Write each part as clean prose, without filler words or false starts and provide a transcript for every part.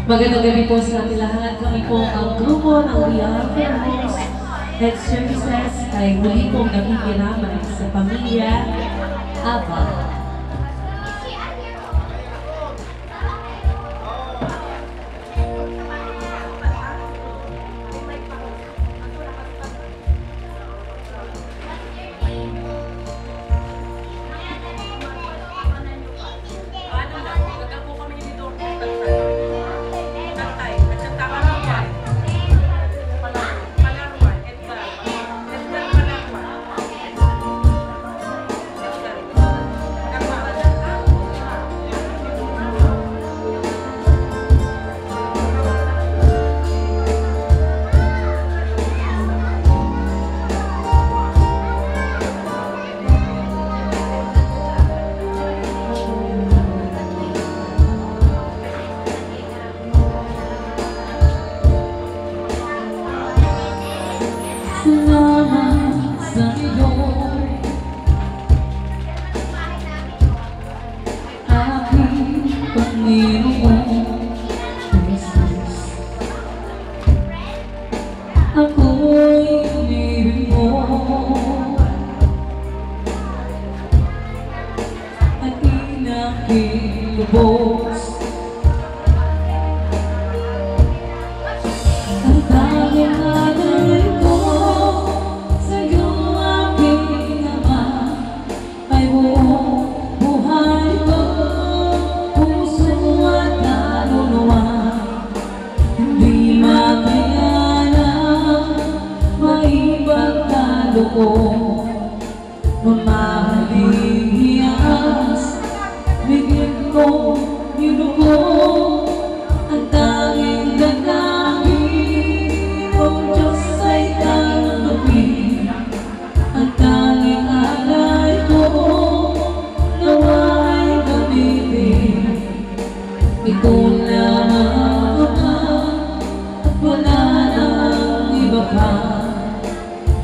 Magandang gabi po sa ating lahat. Kami po ang grupo ng We Are Fairhomes Health Services ay muli pong nakikiramay sa pamilya Aba. Salamat sa iyo, aking Panginoong Jesus. Ako'y inibig mo at inakilubos. Ang tanging alay ko sa'yo, aking Ama, ay buong buhay ko, puso at kaluluwa. Hindi makayanan, maipagkaloob, mamahaling hiyas, bigyan ko, nilugod, ang tanging dalangin mo, Diyos ay tanggapin. Ang tanging alay ko, nawa ay gamitin. Ito lang at wala nang iba pa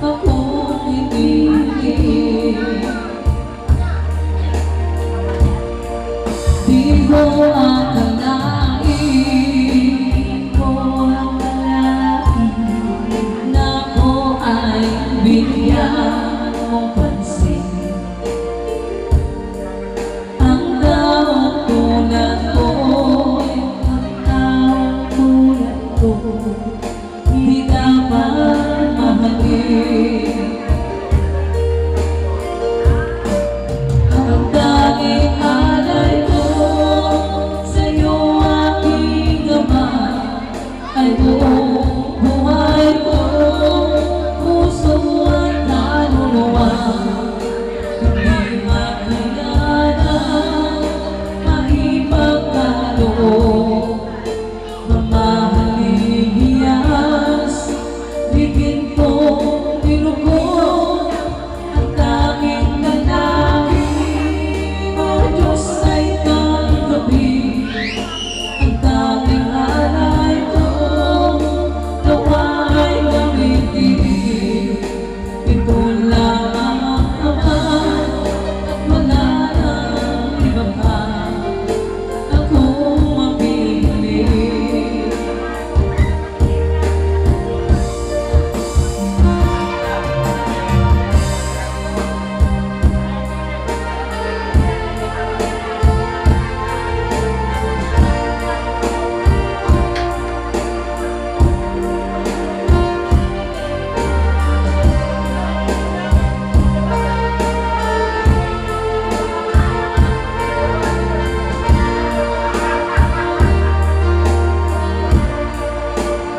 akong ibigin. Di ko akalain, ko akalain na ako ay bigyan mong pansin. Ang taong tulad ko'y, ang taong tulad ko, di dapat mahalin. Ang tanging alay ko sa'yo, aking Ama, ay buong buhay ko, puso at kaluluwa. Hindi makayanan, maipagkaloob, mamahaling hiyas, bigyan ko, nilugod, ang tanging dalangin mo, Diyos ay tanggapin. Ang tanging alay ko, nawa ay gamitin. Ito lang ang Ama, at wala nang iba pa akong mapili.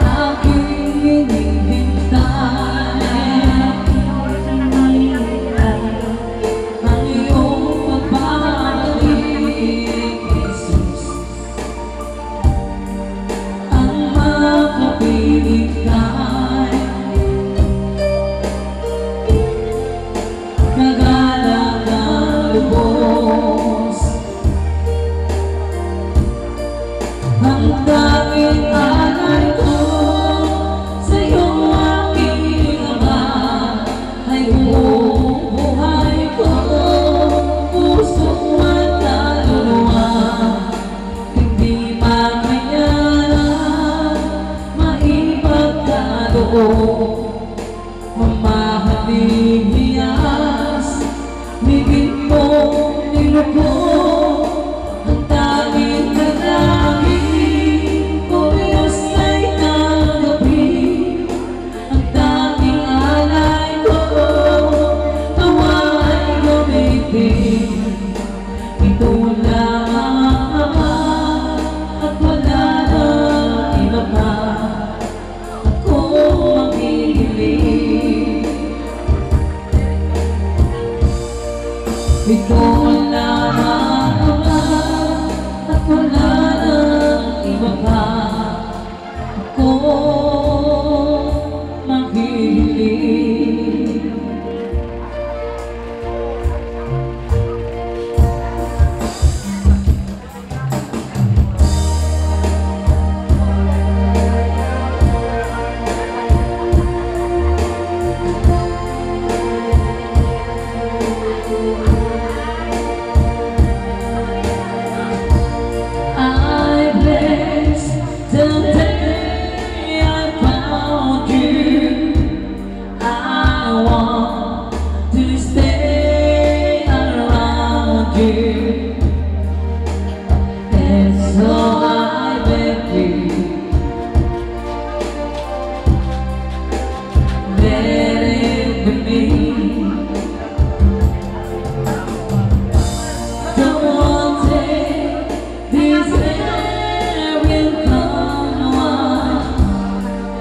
Aking hinihintay ang iyong pagbabalik, Jesus. Ang makapiling ka'y nagalang ng lubos. Ang tanging alay ko sa'yo, aking Ama, ay buong buhay ko, puso at kaluluwa. Hindi makayanan, wala nang iba at wala nang iba pa ako mahilig. I bless the day I found you. I want to stay around you, and so I beg you, let it be me. Don't take this air will come one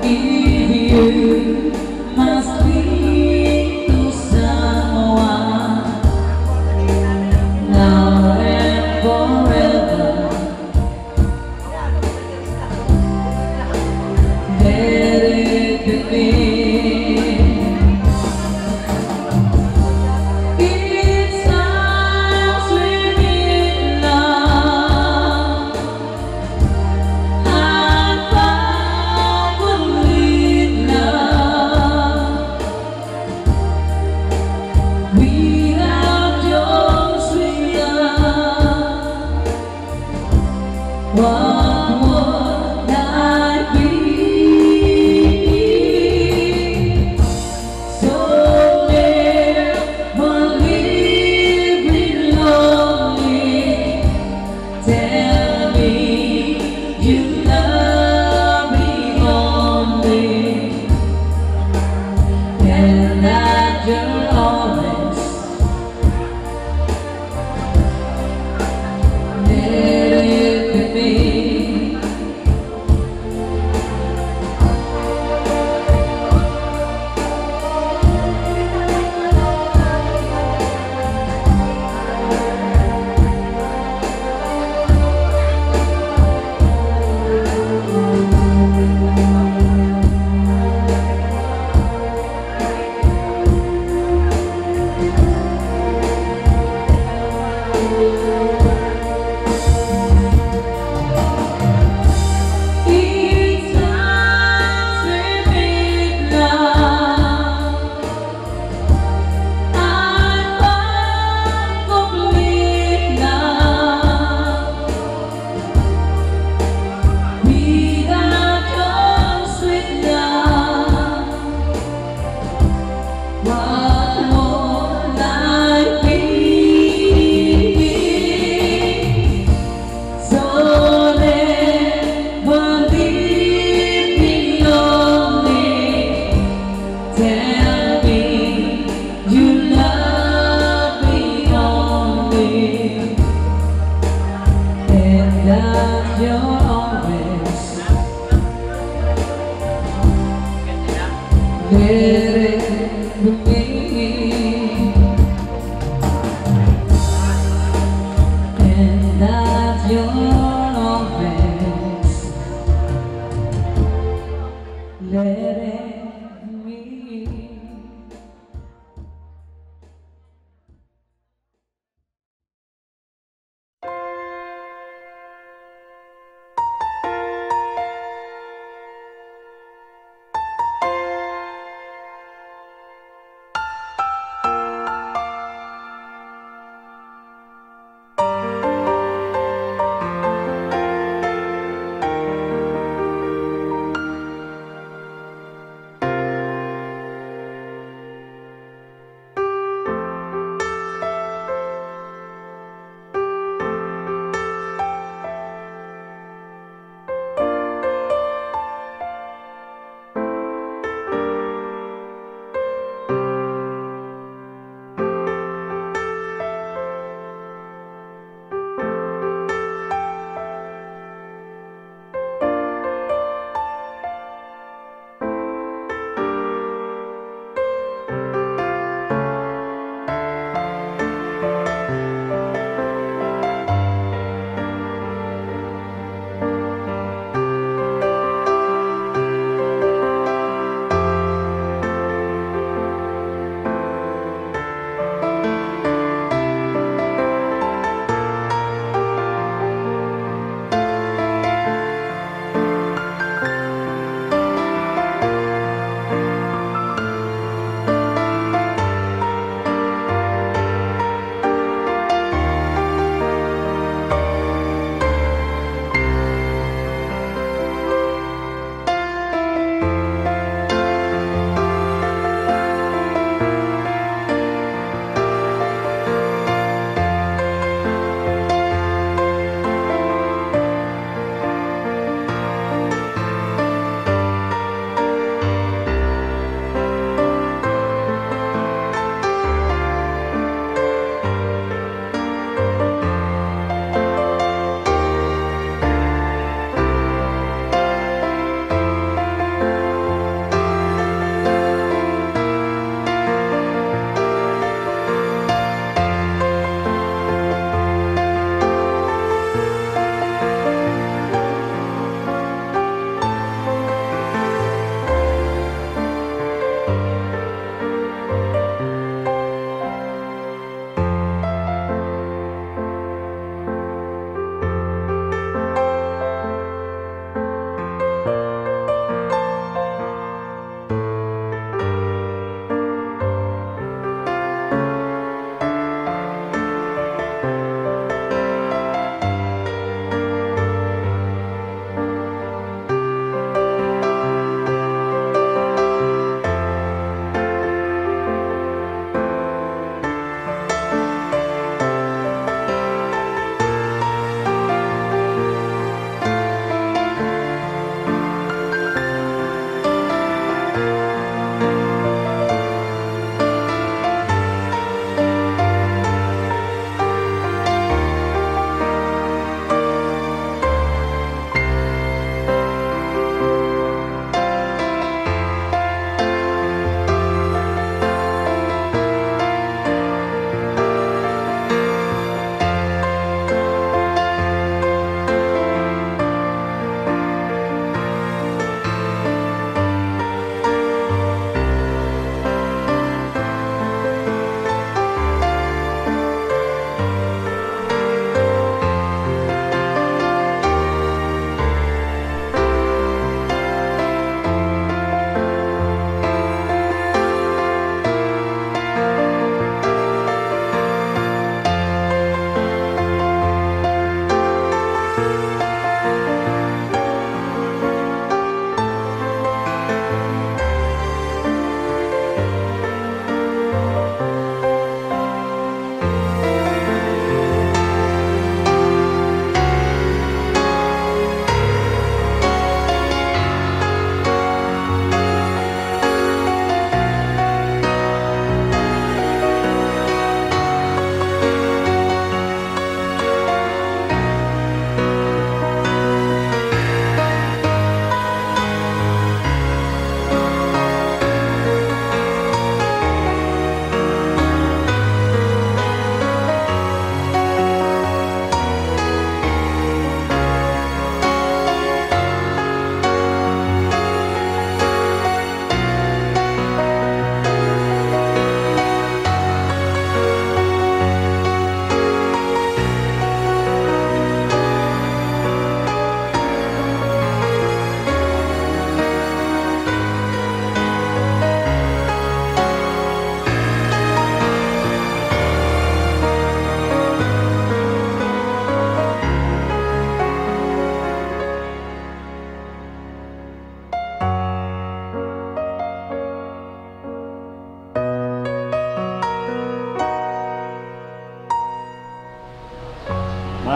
if you must be to someone now and forever. Let it be me. It's time swimming love. I found complete love. Without your sweet love, what would I be? So never leave me lonely. Tell me you love me only, and that you're always. Let it be me. It's time swimming love. I found complete love. Without your sweet love, what would I be? So never leave me lonely. Tell me you love me only, and that you're always. Let it be me, and that you're always. Let it be me.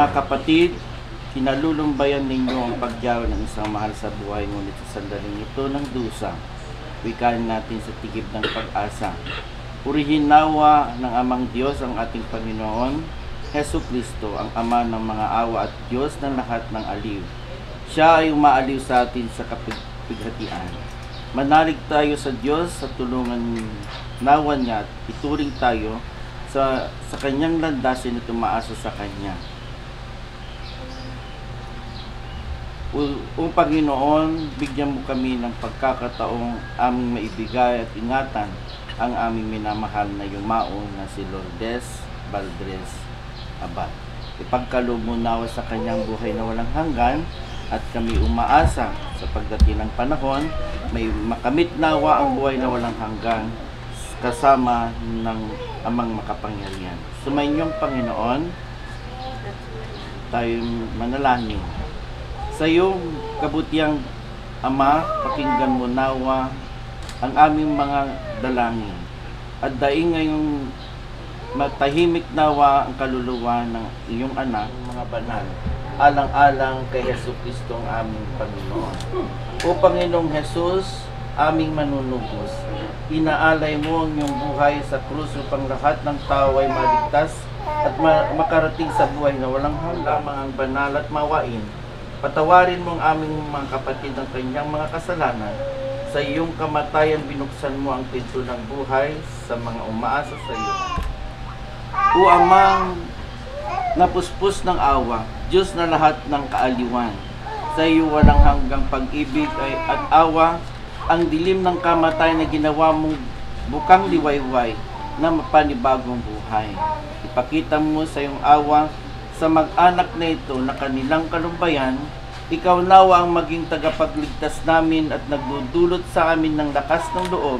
Mga kapatid, kinalulumbayan ninyo ang pagyaw ng isang mahal sa buhay, ngunit sa sandaling ito ng dusa, wikain natin sa tigib ng pag-asa. Purihin nawa ng Amang Diyos ang ating Panginoon, Hesus Kristo, ang Ama ng mga awa at Diyos ng lahat ng aliw. Siya ay umaaliw sa atin sa kapighatian. Manalig tayo sa Diyos sa tulungan nawa niya at ituring tayo sa kanyang landasin at umaasa sa kanya. O Panginoon, bigyan mo kami ng pagkakataong aming maibigay at ingatan ang aming minamahal na yumao na si Lourdes Valdres Abad. Ipagkaloob mo nawa sa kanyang buhay na walang hanggan at kami umaasa sa pagdating ng panahon, may makamit nawa ang buhay na walang hanggan kasama ng Amang makapangyarihan. Sumainyong Panginoon, tayong manalangin. Sa iyong kabutiang Ama, pakinggan mo nawa ang aming mga dalangin. At daing ngayong matahimik nawa ang kaluluwa ng iyong anak, mga banal, alang-alang kay Hesus Kristo ang aming Panginoon. O Panginoong Hesus, aming manunubos, inaalay mo ang iyong buhay sa krus upang lahat ng tao ay maligtas at makarating sa buhay na walang hanggan. Mga banal at mawain, patawarin mo ang aming mga kapatid ng kanyang mga kasalanan. Sa iyong kamatayan, binuksan mo ang pinto ng buhay sa mga umaasa sa iyo. O Amang napuspos ng awa, Diyos na lahat ng kaaliwan, sa iyo walang hanggang pag-ibig at awa, ang dilim ng kamatayan na ginawa mong bukang liwayway na mapanibagong buhay. Ipakita mo sa iyong awa sa mag-anak na ito na kanilang kalumbayan. Ikaw nawa ang maging tagapagligtas namin at nagdudulot sa amin ng lakas ng loob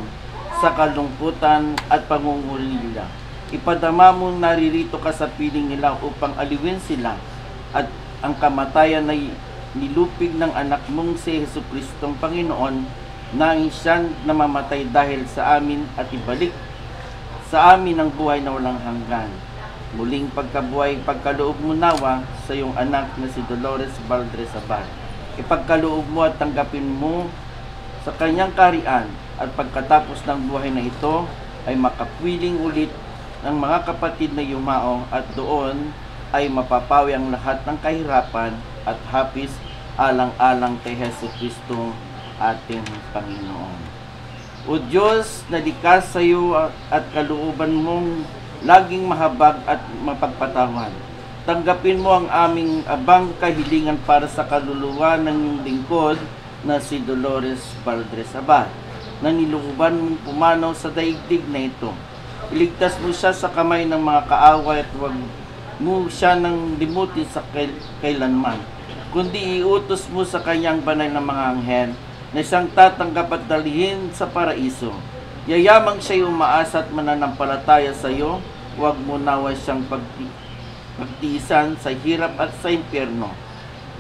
sa kalungkutan at pangunguli nila. Ipadama mong naririto ka sa piling nila upang aliwin sila at ang kamatayan ay nilupig ng anak mong si Hesus Kristong Panginoon, nanging siyang namamatay dahil sa amin at ibalik sa amin ang buhay na walang hanggan. Muling pagkabuhay, pagkaloob mo nawa sa iyong anak na si Dolores Valdres Abad. Ipagkaloob mo at tanggapin mo sa kanyang kaharian at pagkatapos ng buhay na ito ay makapiling ulit ng mga kapatid na yumao at doon ay mapapawi ang lahat ng kahirapan at hapis alang-alang kay Hesus Kristo ating Panginoon. O Diyos na likas sa iyo at kalooban mong laging mahabag at mapagpatawad, tanggapin mo ang aming abang kahilingan para sa kaluluwa ng iyong lingkod na si Dolores Valdres Abad, na nilooban mong pumanaw sa daigdig na ito. Iligtas mo siya sa kamay ng mga kaaway at huwag mo siya nang limutin sa kailanman, kundi iutos mo sa kanyang banal na mga anghel na siyang tatanggap at dalhin sa paraiso. Yayamang siya'y umaasa at mananampalataya sa iyo, huwag mo nawa siyang pagtiisan sa hirap at sa impyerno.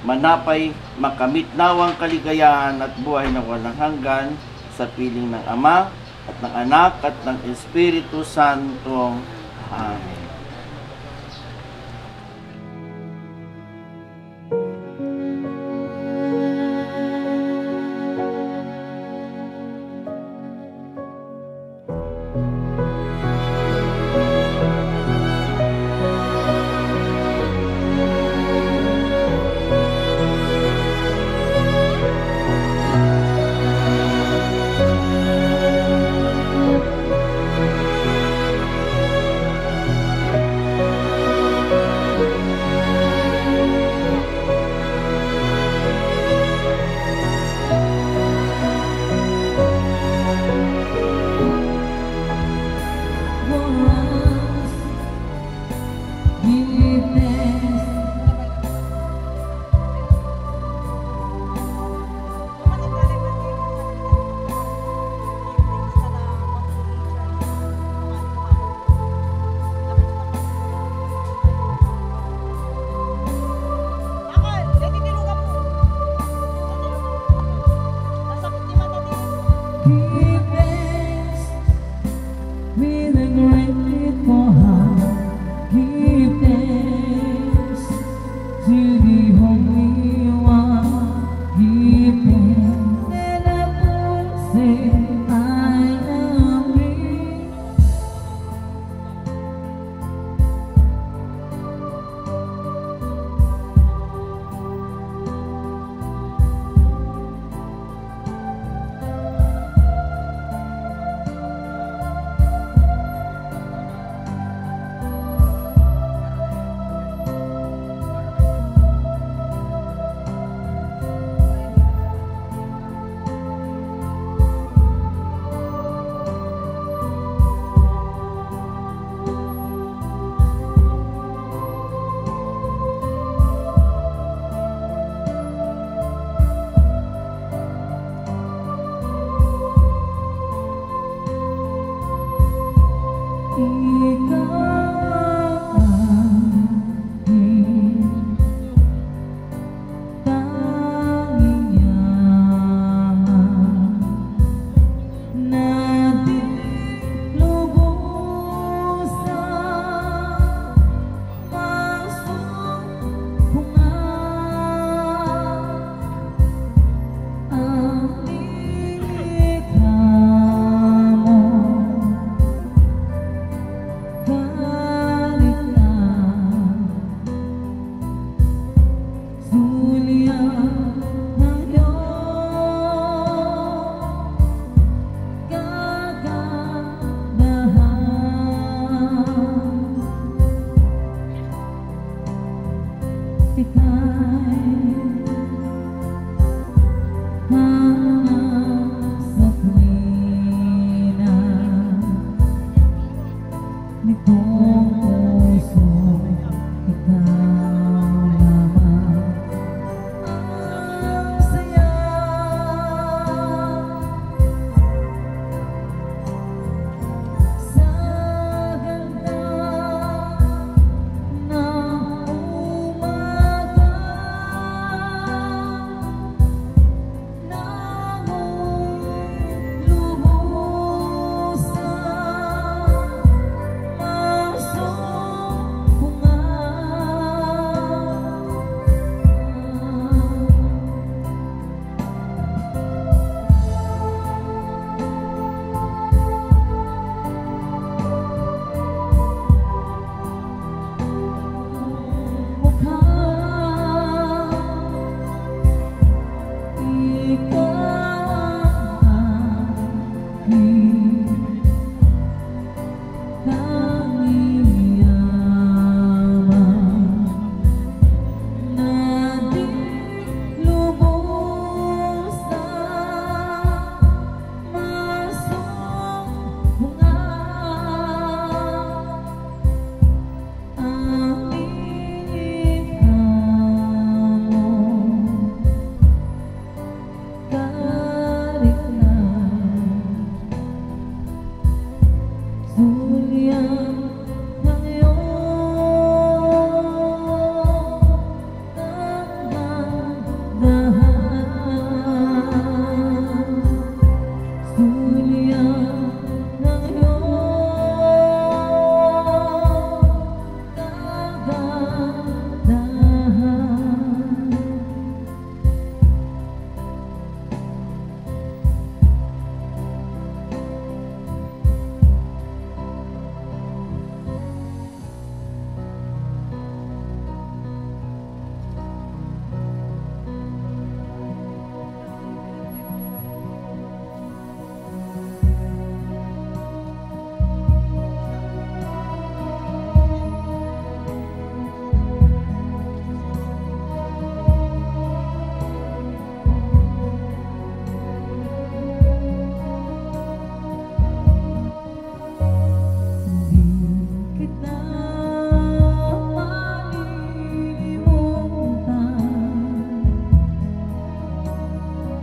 Manapay, makamit nawang kaligayahan at buhay na walang hanggan sa piling ng Ama at ng Anak at ng Espiritu Santo. Amen.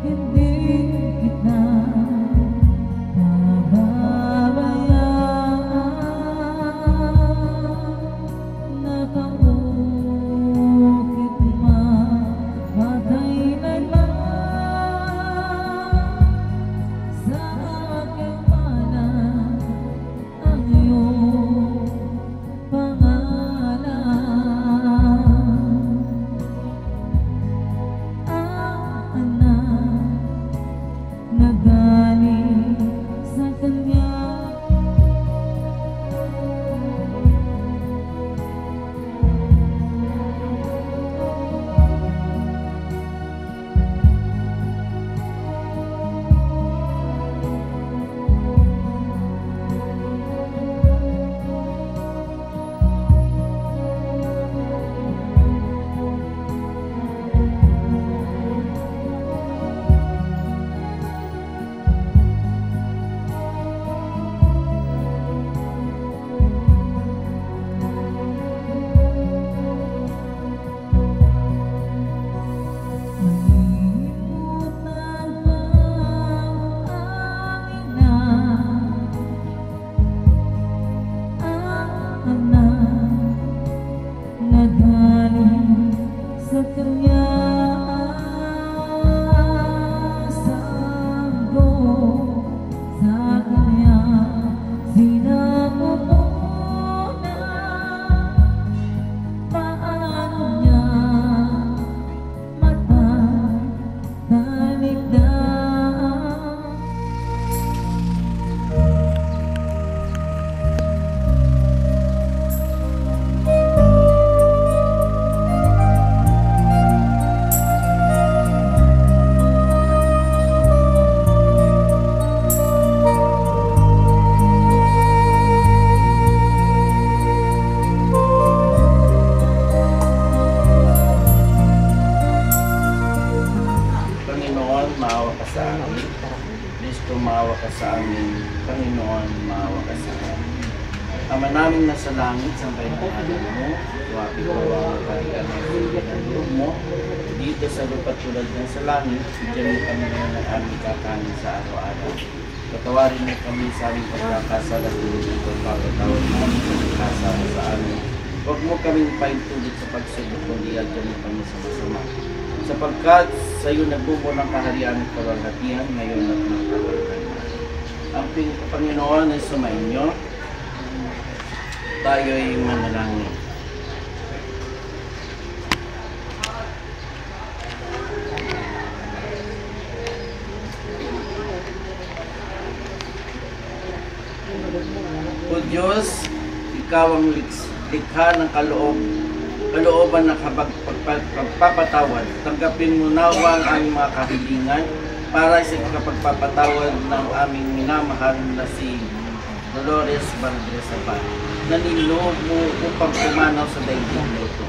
hindi kita pababayaan. Nakaukit matay na lang sa aking mana ang iyong pangalan. Ang anak na galing sa Kanya. Panginoon, maawa ka sa amin. Kristo, maawa ka sa amin. Panginoon, maawa ka sa amin. Ama namin na sa langit, sambahin ang alam mo. Tuwapit mo ang kaharian ng loob mo. Dito sa lupa tulad ng sa langit, bigyan mo kami ngayon ng aming kakanin sa araw-araw. Patawarin mo kami sa aming pagkakasala at tulad ng pagkatawad mo ang pagkakasala sa amin. Huwag mo kaming paintulid sa pagsubok, kundi agyan mo kami sa masama. Sapagkat sa iyo nagbubo ng kaharian at kaluwalhatian ngayon at magkakaroon. Ang Panginoon ay sumainyo. Tayo'y manalangin. O Diyos, Ikaw ang likha ng kalooban ng pagpapatawad. Tanggapin mo nawa ang aming mga kahilingan para sa pagpapatawad ng aming minamahal na si Dolores Valdez Abad. Naniloob mo upang pumanaw sa daigdig na ito.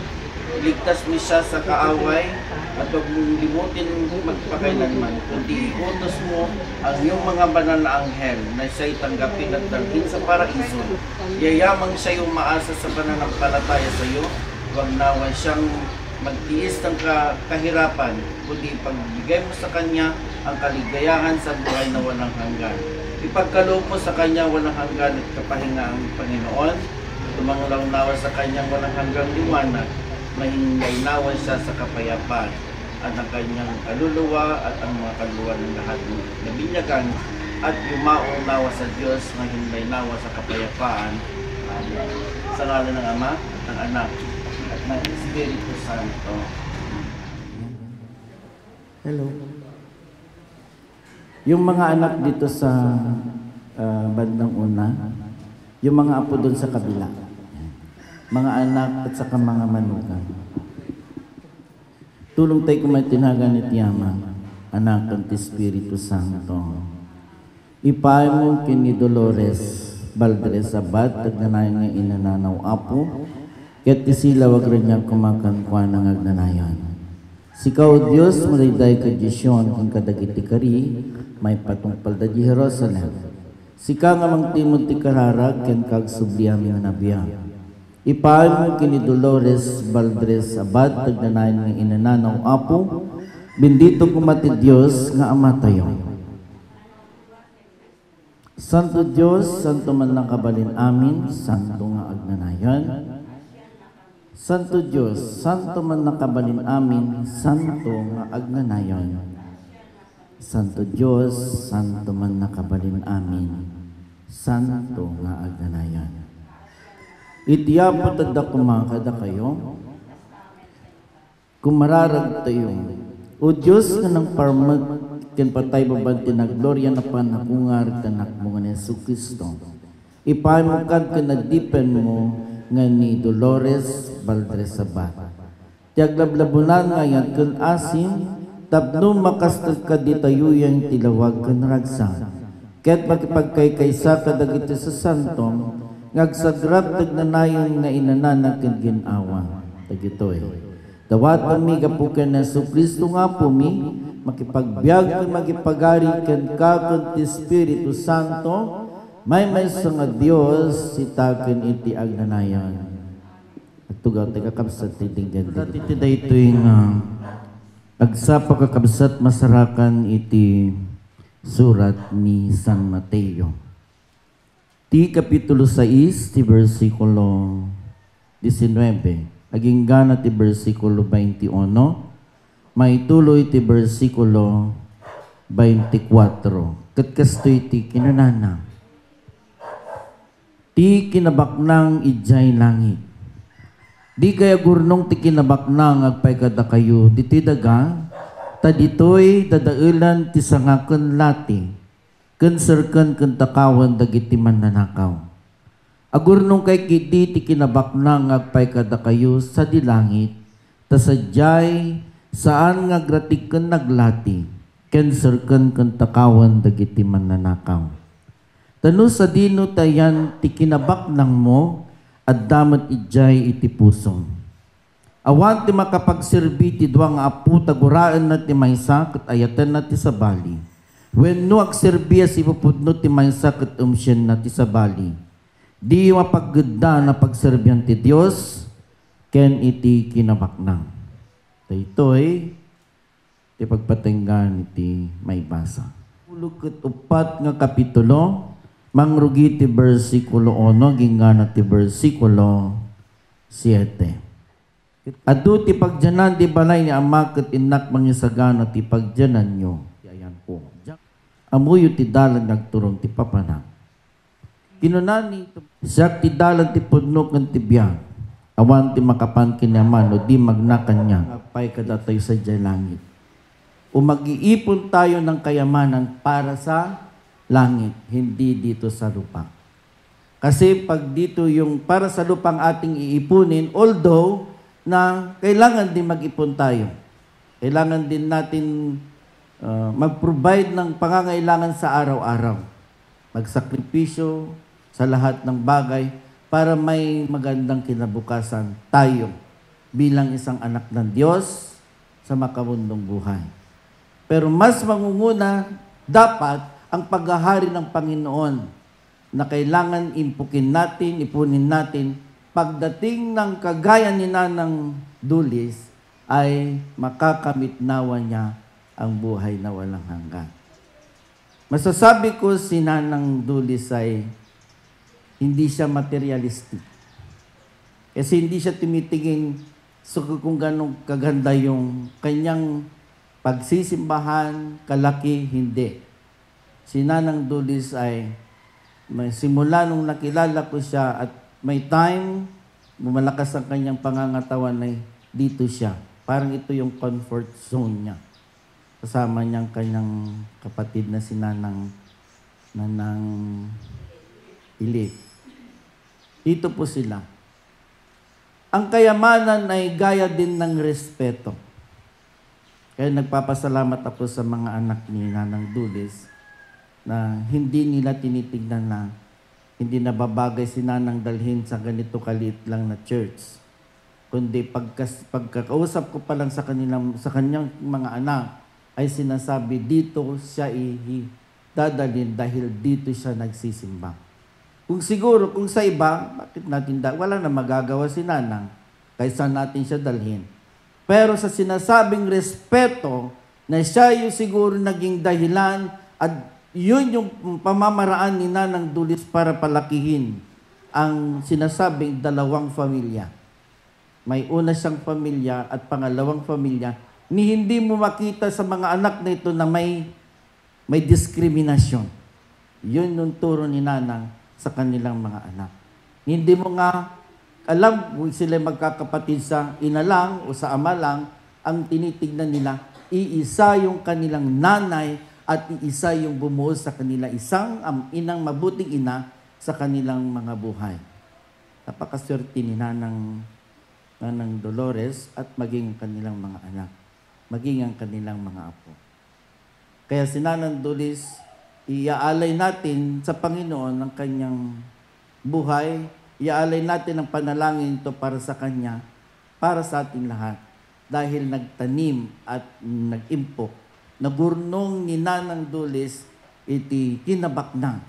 Iligtas mo siya sa kaaway at huwag mong limutin magpakailanman, kundi iutos mo ang iyong mga banal na anghel na siya'y tanggapin at dalhin sa paraiso. Yayamang siya'y umaasa sa pananampalataya sa iyo. Huwag nawa siyang magtiis ng kahirapan, kundi pagbigay mo sa kanya ang kaligayahan sa buhay na walang hanggan. Ipagkaloob mo sa kanya walang hanggan at kapahingaang Panginoon. Tumanglaw nawa sa kanyang walang hanggang liwanag. Mahinay nawa siya sa kapayapaan at ang kanyang kaluluwa at ang mga kaluluwa ng lahat na binyagan at yumaong nawa sa Diyos. Mahinay nawa sa kapayapaan. Amen. Sa ngalan ng Ama, ng Anak, at ng Espiritu Santo. Hello. Yung mga anak dito sa bandang una, yung mga apo doon sa kabila, mga anak at saka mga manugang. Tulong tayo kumatinagan ni Tiyama, anak ng Espiritu Santo. Ipay mo kini Dolores Valdez Abad, tagnanayan nga inananaw apo, kaya't sila wag rin niya kumakankuan ng agnanayan. Sikaw Diyos, mariday ka Diyosyon, kung kadagiti kari, may patungpal da di Jerusalem. Sika nga mang timod ti kararag, ken kag subliyam nga nabiya. Ipaan mo kini Dolores Valdez Abad, tagnanayan nga inananaw apo, Bendito kumati Diyos nga Ama tayo. Santo Diyos, santo man lang kabalin amin, santo nga agnanayon. Santo Diyos, santo man lang kabalin amin, santo nga agnanayon. Santo Diyos, santo man nakabalin amin, santo nga agnanayon. Itiyapo tagda kumakada kayo, kumararag tayo. O Diyos nga ng parmag, ken patay babanti na gloria na panakungar kanak mo nga ni Yesu Cristo. Ipamukad ka na dipen mo nga ni Dolores Valdres Sabat. Tiaglablabunan nga yan ken asin, tapno makastag ka ditayuyang tilawag ken ragsa. Ket makipagkaykaysa ka dagiti sa santong, ngagsagrap tagnanayon nga inananak ken ginawa. Dagitoy. Dawat kami kapukan na Yesu Kristo nga po mi, makipagbiag ken makipagari ken ka ken Espiritu Santo, may nga Dios sitaken iti agnanayon. At tugaw ti kakabsat ti tinggan iti daytoy nga agsapa kakabsat masarakan iti surat ni San Mateo. Ti kapitulo 6 ti bersikulo 19. Aging gana ti bersikulo 21, may tuloy ti bersikulo 24. Katkastoy ti kinanana. Ti kinabaknang ijay langit. Di kaya gurnong ti kinabaknang agpay kada kayo, diti daga, ta ditoy dadailan ti sangaken lati, ken serken ken takawan dagiti mannanakaw. Agurnong kay kiti ti kinabaknang agpay kada kayo sa dilangit, ta sadyay saan nga gratik ken naglati, ken serken ken takawan dagiti mannanakaw. Tano sa dino tayan ti kinabaknang mo, at damat ijay iti puso. Awan ti makapagserbi ti duwang apu taguraan na ti maysa ket ayatan na ti sabali. Wenno agserbi as ipupudno ti maysa ket umsyen na ti sabali. Di mapaggedda na pagserbihan ti Dios ken iti kinabaknang. Daytoy ti pagpatenggan iti maybasa. 24 nga kapitulo, mangrugi ti bersikulo 1 gingana ti bersikulo 7. Adu ti pagjanan di balay ni ama ket innak mangisagana ti pagjanan nyo. Ayan po. Amuyo ti dalan nagturong ti papanak. Kinunani siya ti dalan ti pudno ken ti biya. Awan ti makapan kinaman no di magnakan niya. Apay kada tayo sa langit. O mag-iipon tayo ng kayamanan para sa langit, hindi dito sa lupa. Kasi pag dito yung para sa lupang ating iipunin, although na kailangan din mag-ipon tayo. Kailangan din natin mag-provide ng pangangailangan sa araw-araw. Magsakripisyo sa lahat ng bagay para may magandang kinabukasan tayo bilang isang anak ng Diyos sa makabundong buhay. Pero mas mangunguna dapat ang paghahari ng Panginoon na kailangan impukin natin, ipunin natin pagdating ng kagaya ni Nanang Dulis ay makakamit nawa niya ang buhay na walang hanggan. Masasabi ko si Nanang Dulis ay hindi siya materialistic. Kasi hindi siya tumitingin sa kung ganong kaganda yung kanyang pagsisimbahan, kalaki, hindi. Si Nanang Dulis ay simula nung nakilala ko siya at may time, bumalakas ang kanyang pangangatawan ay dito siya. Parang ito yung comfort zone niya. Kasama niyang kanyang kapatid na si Nanang Ilit. Dito po sila. Ang kayamanan ay gaya din ng respeto. Kaya nagpapasalamat ako sa mga anak ni Nanang Dulis na hindi nila tinitignan na hindi nababagay si Nanang dalhin sa ganito kaliit lang na church. Kundi pagkakausap ko pa lang sa kanyang mga anak ay sinasabi dito siya dadalhin dahil dito siya nagsisimba. Kung siguro, kung sa iba, bakit natin wala na magagawa si Nanang kaysa natin siya dalhin. Pero sa sinasabing respeto na siya yung siguro naging dahilan at yun yung pamamaraan ni Nanang Dulis para palakihin ang sinasabing dalawang pamilya. May una siyang pamilya at pangalawang pamilya, ni hindi mo makita sa mga anak na ito na may diskriminasyon. Yun yung turo ni Nanang sa kanilang mga anak. Hindi mo nga alam kung sila magkakapatid sa ina lang o sa ama lang, ang tinitignan nila, iisa yung kanilang nanay at iisa yung bumuo sa kanila, isang inang mabuting ina sa kanilang mga buhay. Napakaswerte ni Nanang Dolores at maging kanilang mga anak, maging ang kanilang mga apo. Kaya si Nanang Dulis, iaalay natin sa Panginoon ang kanyang buhay, iaalay natin ang panalangin ito para sa Kanya, para sa ating lahat. Dahil nagtanim at nag-impok, nagurnong ni Nanang Dulis, iti kinabaknang.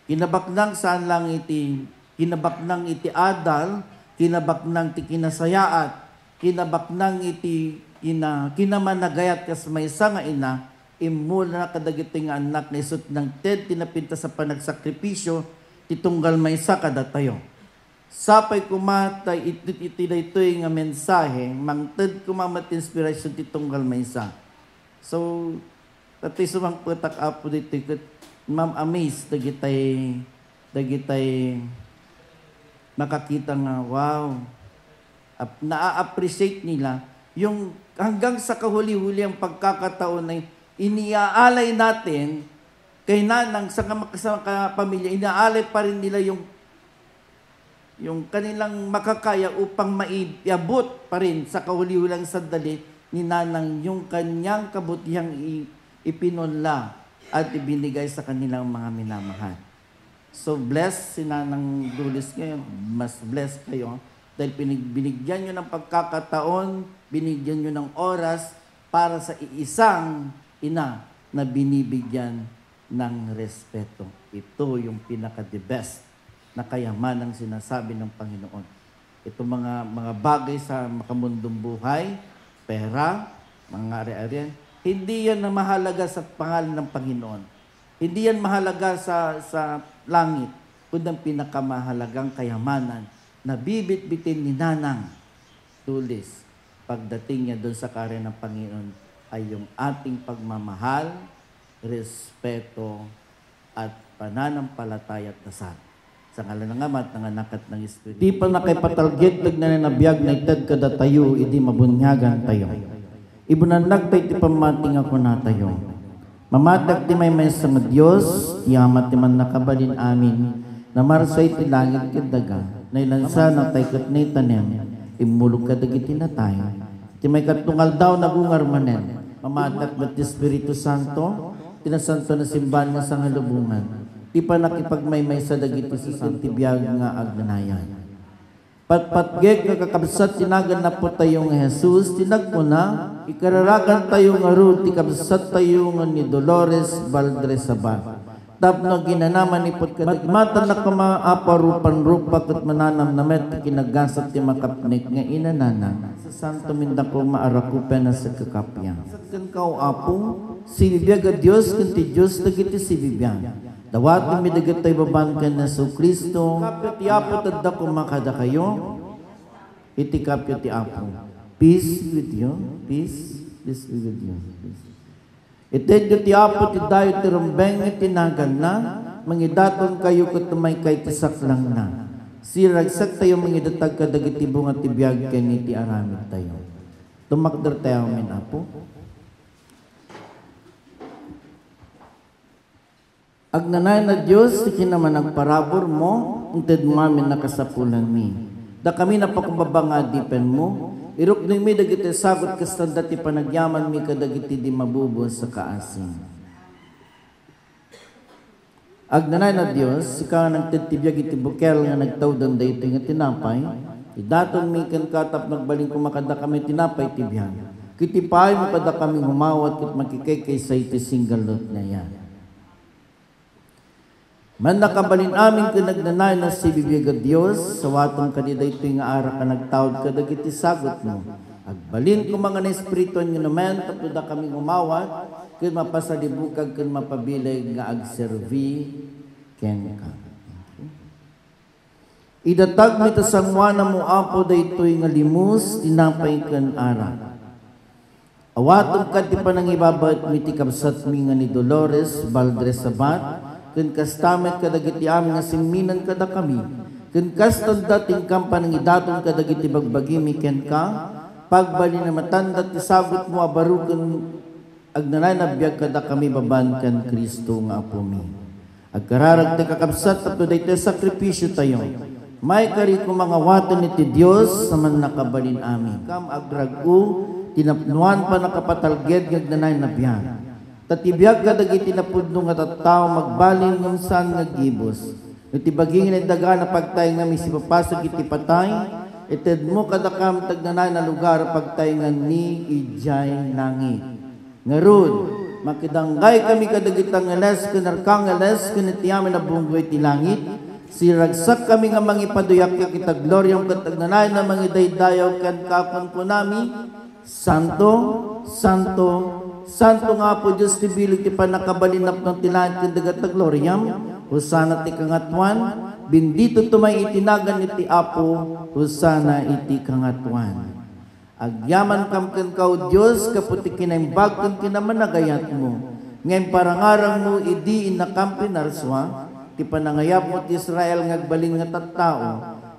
Kinabaknang saan lang iti, kinabaknang iti adal, kinabaknang ti kinasayaat, kinabaknang iti kinamanagayat kas may nga ina, imula na kadagiti nga anak na isot ng ted tinapinta sa panagsakripisyo, titunggal may sa kadatayo. Sapay kumatay iti nga mensahe, mangted kumamat inspirasyon titunggal may sa. So, tatay sumang patak apo dito, ma'am amaze, dagitay makakita nga, wow, na-appreciate nila yung hanggang sa kahuli-huli ang pagkakataon na iniaalay natin kay Nanang sa pamilya, inaalay pa rin nila yung kanilang makakaya upang maiabot pa rin sa kahuli-hulang sandali ni Nanang yung kanyang kabutihang ipinunla at ibinigay sa kanilang mga minamahal. So, blessed si Nanang Dulis ngayon. Mas blessed kayo. Dahil binigyan nyo ng pagkakataon, binigyan nyo ng oras para sa iisang ina na binibigyan ng respeto. Ito yung pinaka-the best na kayamanang sinasabi ng Panginoon. Ito mga bagay sa makamundong buhay, pera, mga ari-arian, hindi yan na mahalaga sa pangalan ng Panginoon. Hindi yan mahalaga sa langit, kundi ang pinakamahalagang kayamanan na bibit-bitin ni Nanang Dulis pagdating niya doon sa karya ng Panginoon ay yung ating pagmamahal, respeto, at pananampalataya at dasal. Sa ngalan ng Ama at ng Anak at ng Espiritu. Di pa na kay patalgit na nabiyag na itad kada tayo, idi mabunyagan tayo. Ibunanag tayo ti pamating ako na tayo. Mamatag ti may sa mga Diyos, yamat ti man nakabalin amin, na marsay ti langit kadaga, na ilansa na tayo kat na itanem, imulog kadagiti na tayo. Ti may katungal daw nagungar manen, mamatag ba ti Espiritu Santo, tinasanto na simbahan nga sa halubungan, ti pa nakipagmaymay sa dagiti sa tibiyag nga agnanayan. Patpatgek kakabsat tinagan na po tayo nga Jesus, tinagmuna, ikararagan tayo nga ro, tikabsat tayo nga ni Dolores Valdres Sabat. Tapno ginanaman ni pot matmatan na kamaaparupan rupa kat mananam na met, kinagasat ti makapnik nga inanana. Sa Santo Mindako maarakupen na sa kakapya. Kan kao apo, si bibiyag a Diyos, kanti Diyos, dagiti si bibiyag. Dawat mi dagatay baban ken na so Kristo, kapit apo tadda kumakada kayo. Iti kapit ti apo. Peace with you. Peace be with you. Iti ti apo ti dayo ti rumbeng iti nagan na, mangidaton kayo ket tumay kay ti saklang na. Siragsak tayo mangidatag kadagiti bunga ti biag ken iti aramid tayo. Tumakder tayo amin apo. Agnanay na Diyos, ti kinaman nagparabor mo, unted mamin nakasapulan mi. Da kami napakumbaba nga dipen mo, iruk na mi dagiti sagot kastanda ti panagyaman mi kadagiti di mabubos sa kaasin. Agnanay na Diyos, ikaw nagtitibiyag iti bukel nga nagtawdan da ito nga tinapay, idaton mi kan katap nagbaling kumakada kami tinapay tibiyag. Kitipay mo kada kami humawat kit makikay sa iti singalot na yan. Man nakabalin amin kanagnanay na si bibiyag a Diyos, sa watong kanida ito nga ara ka nagtawad ka dagiti sagot mo. Agbalin ko mga na espiritu nga naman, tapos da kami umawat, kun mapasalibukag, kun mapabilay nga agservi, ken ka. Idatag mi ta sangwana mo apo daytoy nga limus, tinapay ken ara. Awatom kad ti panangibabat mi ti kabsat mi nga ni Dolores Valdres Sabat, ken kastamet kadagiti amin nga simminan kada kami, ken kastan dating kampan nga idaton kadagiti bagbagi mi ken ka, pagbali na matanda ti sagot mo abaruken agnanay na biyag kada kami baban kan Kristo nga apo mi. Agkararag ti kakabsat tapno daytoy sakripisyo tayo. May kari ko mga waton ni ti Dios sa man nakabalin amin. Kam agragu tinapnuan pa nakapatalged agnanay na biyag. Tatibiyag kadagiti napudno nga tattao magbalin ngem saan nga gibos. Iti baging ni daga na pagtay nga misipapasok iti patay. Ited mo kadakam tagnanay na lugar pagtayngan ni ijay langit. Ngarud, makidanggay kami kadagitang ngeles, kanarkang ngeles, kanitiyamin na bunggoy ti langit, siragsak kami nga mangipaduyak kita gloryang katagnanay na mangidaydayaw kan kapon po nami, Santo, Santo, Santo nga po Diyos ti bilig ti panakabalinap ng tilangit kadagat na gloryam, husana ti kangatwan, bendito tumay itinagan iti Apo, husana iti kangatuan. Agyaman kam ken kao Dios kaputi kinaimbag ken kinamanagayat mo. Ngem parangarang mo idi inakam pinarswa, ti panangayap mo ti Israel ngagbalin nga tattao.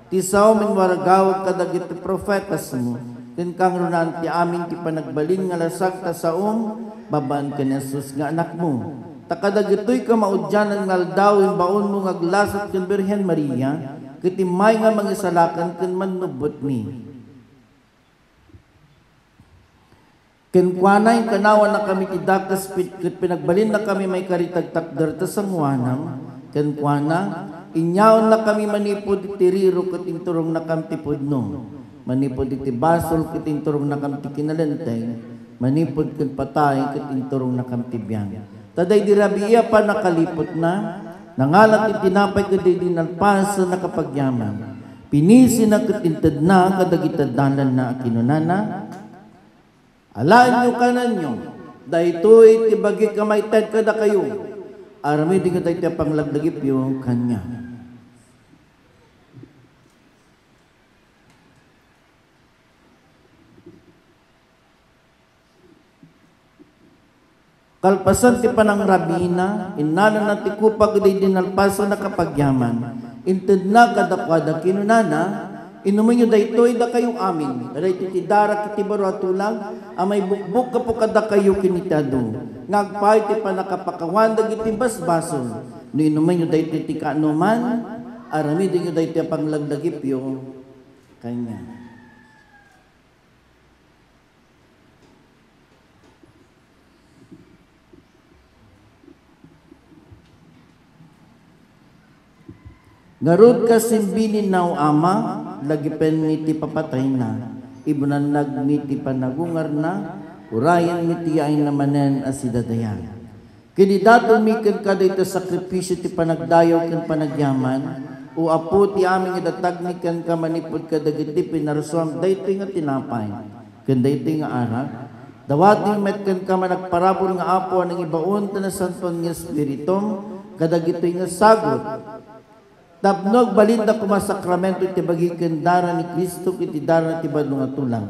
Ti sao men waragaw kadagiti profetas mo. Ken kang runan ti amin ti panagbalin nga lasag ta saom, babaan ken Jesus nga anak mo. Takadagitoy ka maudyanan nga aldawin baon mo ngaglasat ken Birhen Maria, kitimay nga mangisalakan ken manubot mi. Ken kuanay kanawa na kami ti dakas ket pinagbalin na kami may karitagtakder ta sangwanam, ken kuana inyaon na kami manipod iti riro ket inturong na kam ti pudno. Manipod iti basol ket inturong na kam ti kinalenteng, manipod ken patay ket inturong na kam ti biyan. Taday di Rabia pa nakalipot na, nangalat itinapay kaday di nalpas na nakapagyaman. Pinisi na katintad na, kadagitadalan na akinunana. Alaan nyo kanan nyo, dahito'y tibagi kamay tad kada kayo. Arami di ka tayo panglagdagip yung kanya. Kalpasan ti panang rabina, inana na ti kupag di dinalpasan na kapagyaman. Inted na kadakwada kinunana, inumin nyo daytoy da kayong amin. Daday ti darak iti baro atulang, amay bukbuk ka po kada kayo kinitado. Ngagpay ti panakapakawan dagiti basbason. No inumin nyo daytoy ti kaanuman, arami di nyo daytoy panglagdagip yung kanya. Garud ka simbinin naw ama, lagipen mi ti papatay na, ibunan nagmi ti panagungar na, urayan mi ti ay namanen asidadayan. Kinidaton mi ken kada ito sakripisyo ti panagdayaw ken panagyaman, o apo ti aming idatag mi ken kamanipod kadagiti pinarsuam daytoy nga tinapay, ken daytoy nga arak, dawati met ken kamanagparabol nga apo anang ibaon ta na santon nga espiritum, kadagitoy nga sagot, tapnog balinda kumasakramento iti bagiken dara ni Kristo iti dara ti badlong nga tulang.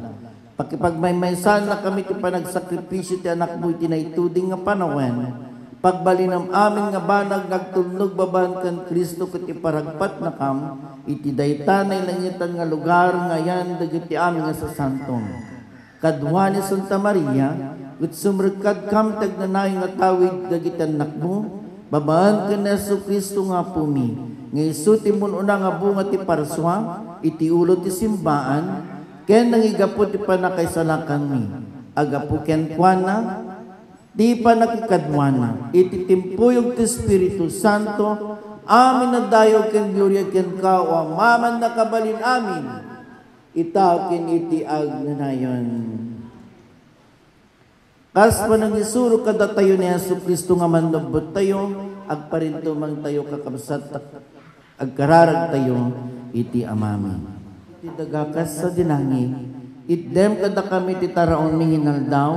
Pakipagmaymaysan na kami ti panagsakripisyo ti anak mo iti naituding nga panawen. Pagbalinam amin nga banag nagtulnog baban kan Kristo iti paragpat na kam iti daytanay langitan nga lugar nga yan dagiti amin nga sa santong. Kadwa ni Santa Maria ket sumrekad kam tagnanay nga tawid dagiti anak mo babaan ken Hesus Kristo nga pumi. Ngaisuti mo una nga bunga ti parswa, iti ulo ti simbaan, ken nangigapo ti panakaisalakan mi. Agapo ken kuana, di pa nakikadwana, iti timpuyog ti Espiritu Santo, amin na dayo ken gloria ken kao, maman nakabalin amin, itaw ken iti agnanayon. Kas pa nang isuro kada tayo ni Hesus Kristo nga manlabot tayo, agparinto mang tayo kakabsat agkararag tayo iti amami. Iti dagakas sa dinangi, Itdem kada kami ti taraon mi hinaldaw,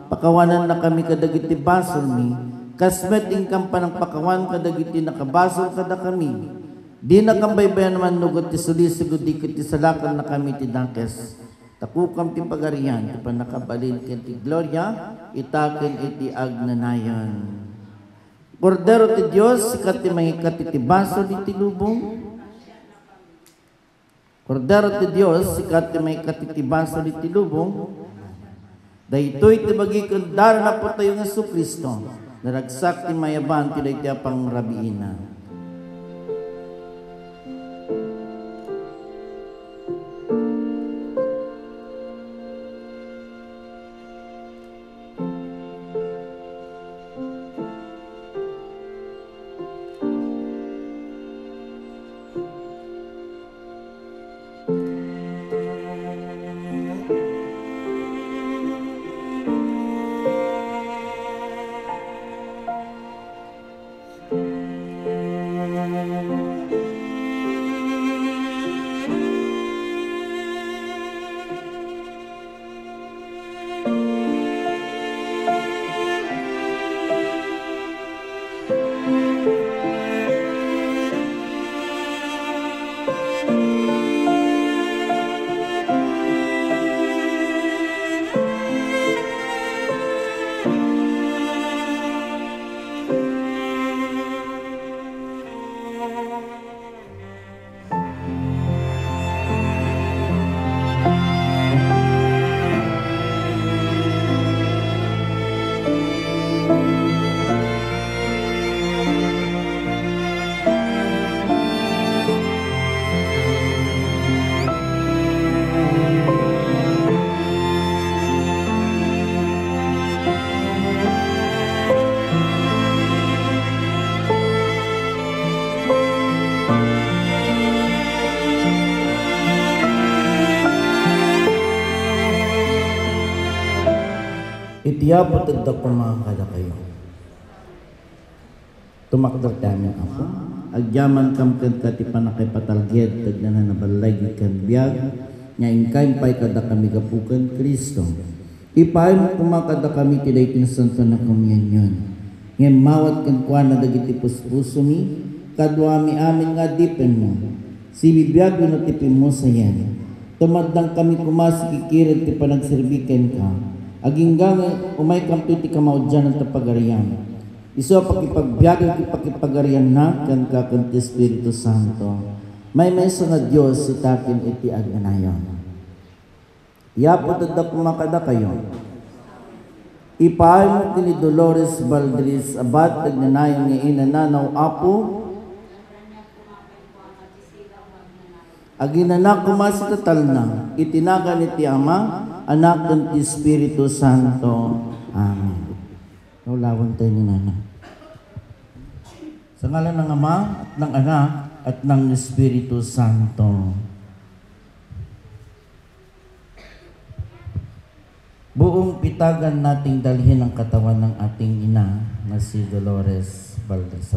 pakawanan na kami kadagiti basol mi, kasmet ingkam panang pakawan kadagiti nakabasol kada kami. Di na kambaybayan naman nugot ti sulisigod di ti salakan na kami ti dakes. Takukam ti pagarian, ti panakabalin ken ti gloria, itaken iti agnanayon. Kordero ti Dios, sikat ti mangikat iti basol iti lubong. Kordero ti Dios, sikat ti mangikat iti basol iti lubong. Daytoy ti bagikon dar na po tayo ng Jesucristo, naragsak ti mayaban ti dayti apang rabiina. Itiyabot at ako mga kada kayo. Tumakdar kami ako. Agyaman kam kan katipan na kay patalged, tagna na nabalay kan biyag, nga ingkain pa'y kada kami kapukan Kristo. Ipahay mo kumakada kami tiday tinsanto na kumyanyon. Ngayon mawat kan kuha na dagiti puspuso mi, kadwa mi amin nga dipen mo. Si bibiyag na tipin mo sa yan. Tumadang kami kumasikikirin ti panagserbiken ka. Aging gang umay kampi ti kamaudyan ng tapagarian. Iso pakipagbiyagan ti pakipagarian na kan kakanti Espiritu Santo. May mesa nga Diyos itakin iti agnanayon. Yapot at kumakada kayo. Ipahay mo ni Dolores Valdez abat agnanayon nga inananaw apo. Aginanak kumasitatal na itinagan iti Ama, Anak ng Espiritu Santo. Amen. Naulawan tayo ni Nana. Sa ngalan ng Ama, at ng Anak, at ng Espiritu Santo. Buong pitagan nating dalhin ang katawan ng ating ina na si Dolores Valdez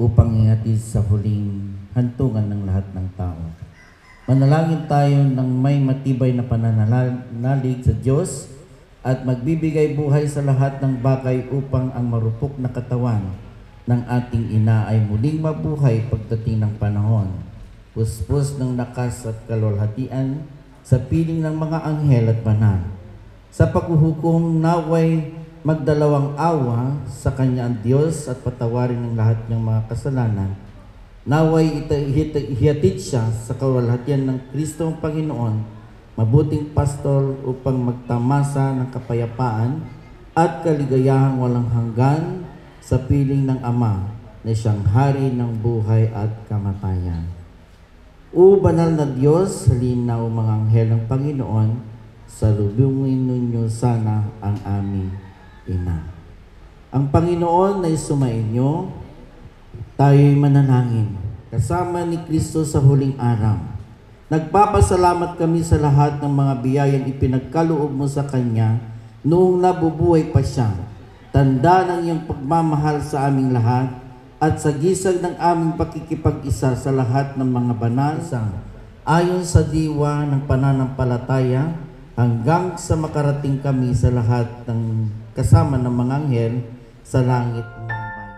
upang ihatid sa huling hantungan ng lahat ng tao. Manalangin tayo ng may matibay na pananalig sa Diyos at magbibigay buhay sa lahat ng bagay upang ang marupok na katawan ng ating ina ay muling mabuhay pagdating ng panahon. Puspos ng lakas at kalwalhatian sa piling ng mga anghel at banal. Sa paghuhukom naway magdalawang awa sa kanya ang Diyos at patawarin ng lahat ng mga kasalanan. Naway hihatid siya sa kawalhatian ng Kristo ang Panginoon, mabuting pastor upang magtamasa ng kapayapaan at kaligayahang walang hanggan sa piling ng Ama na siyang hari ng buhay at kamatayan. O banal na Diyos, halinaw mga anghel ng Panginoon, salubungin ninyo sana ang aming ina. Ang Panginoon ay sumainyo, tayo'y manalangin kasama ni Kristo sa huling araw. Nagpapasalamat kami sa lahat ng mga biyayang ipinagkaloob mo sa Kanya noong nabubuhay pa siya. Tanda ng iyong pagmamahal sa aming lahat at sa gisag ng aming pakikipag-isa sa lahat ng mga banal. ayon sa diwa ng pananampalataya hanggang sa makarating kami sa lahat ng kasama ng mga anghel sa langit ng bayan.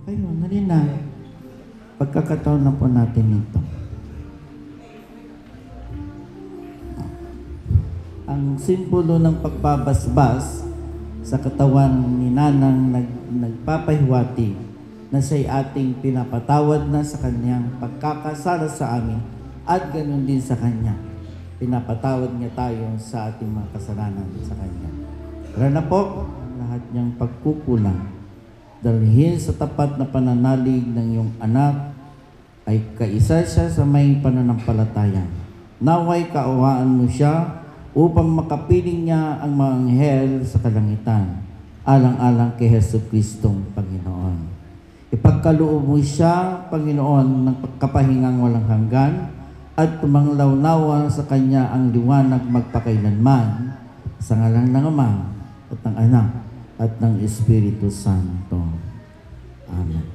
Kayo, halina. Pagkakataon na po natin ito. Ang simbolo ng pagbabasbas sa katawan ni Nanang nagpapahiwati na siya'y ating pinapatawad na sa kanyang pagkakasala sa amin at ganoon din sa kanya. Pinapatawad niya tayo sa ating mga kasalanan sa kanya. Tara na po, lahat niyang pagkukulang dalhin sa tapat na pananalig ng iyong anak ay kaisa siya sa may pananampalataya. Naway kaawaan mo siya upang makapiling niya ang mga anghel sa kalangitan, alang-alang kay Jesucristong Panginoon. Ipagkaloob mo siya, Panginoon, ng kapahingang walang hanggan at tumanglawnawa sa kanya ang liwanag magpakailanman, sa ngalan ng Ama at ng Anak at ng Espiritu Santo. Amen.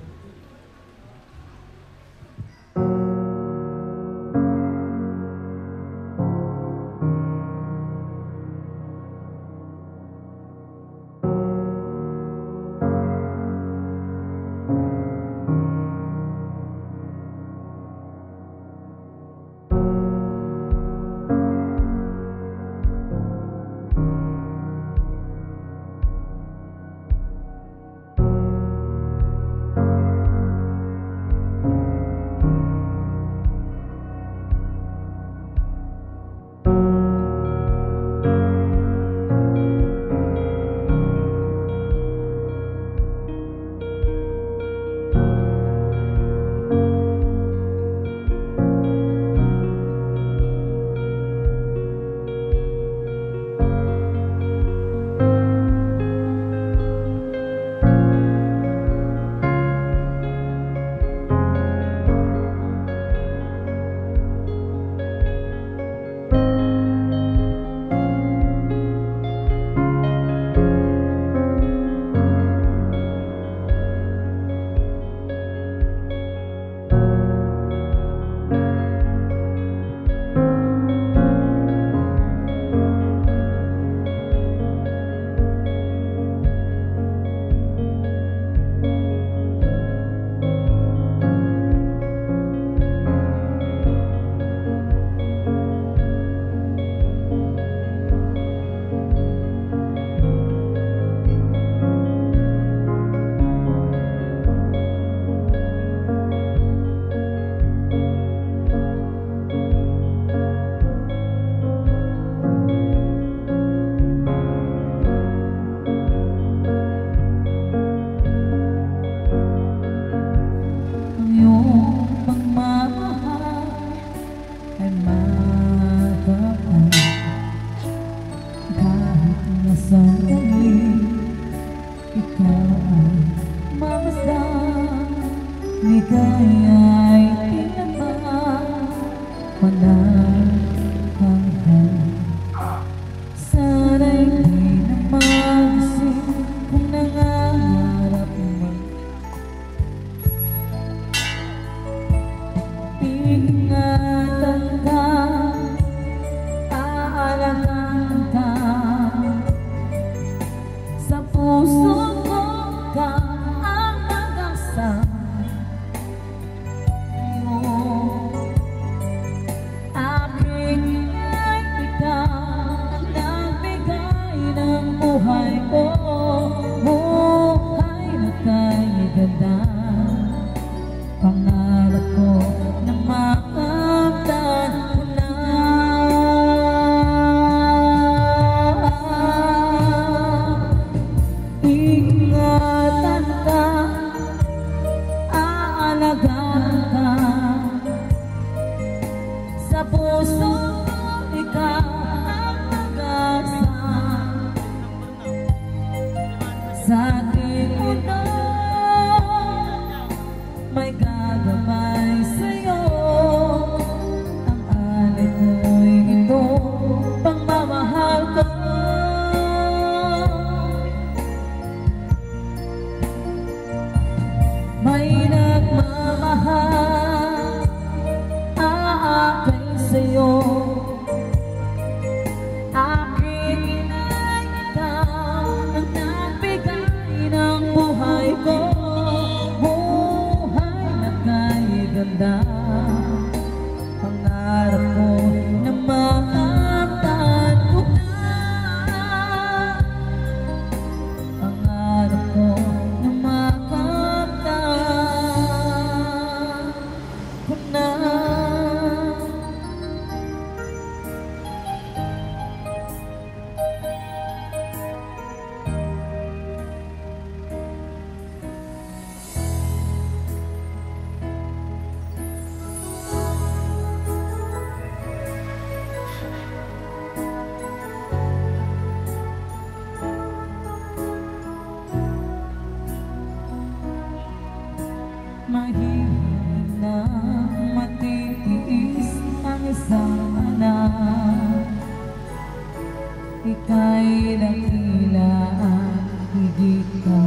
ika'y dakila at higit ka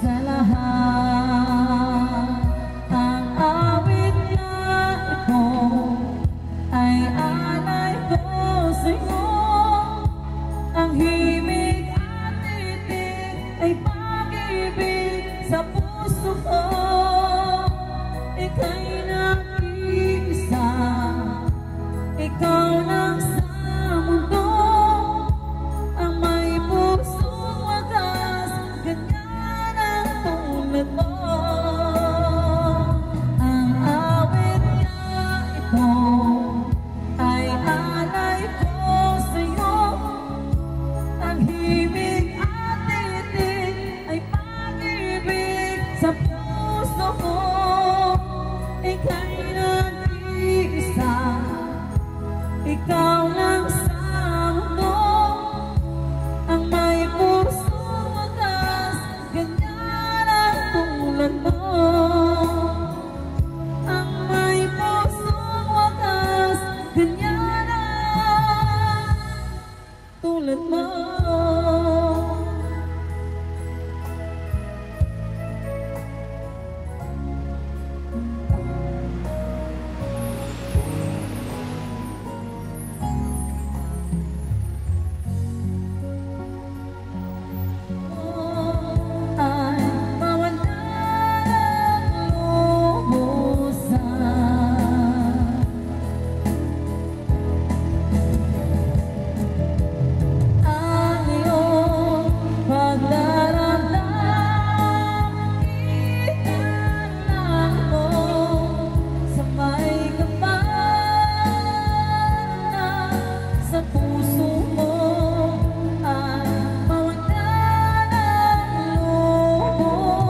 sa lahat. Ang awit na ito ay alay ko sa'yo. Ang himig at titig ay pag-ibig sa puso ko. Ika'y nag-iisa, ikaw lang sa mundo. Ang may pusong wagas, ganyan ang tulad mo. Ang awit na ito ay alay ko sa'yo. Ang himig at titig ay pag-ibig sa puso ko. Ika'y nag-iisa, ikaw lang sa mundo. Ang may pusong wagas, ganyan ang tulad mo. Ang may pusong wagas, ganyan ang tulad mo. Ay mawalan lubusan. Ang iyong pagdaramdam, itanang mo sa may kapal sa puso mo. Ay mawalan ang lubusan.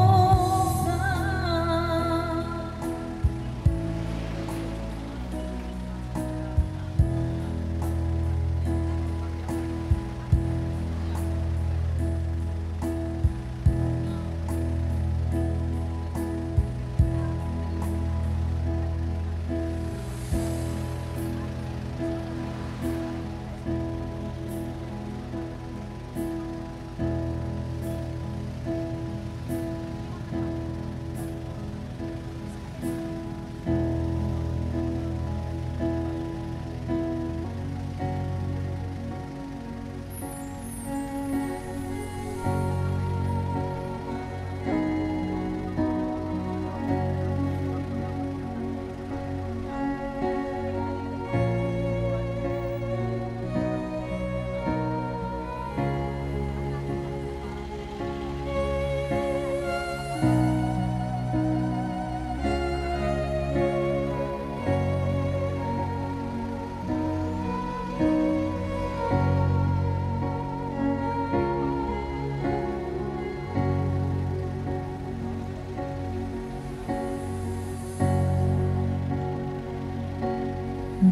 I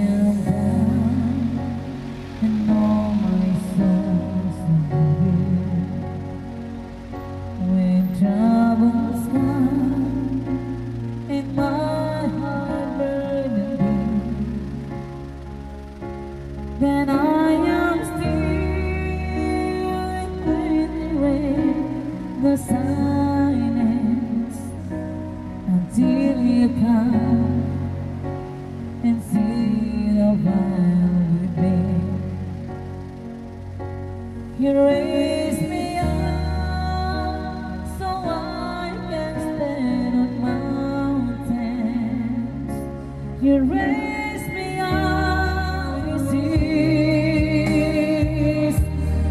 am bound and all my soul's in you. When troubles come and my heart burdened, then I am still with the silence until you come and see the while with me. You raise me up so I can stand on mountains. You raise me up, you see.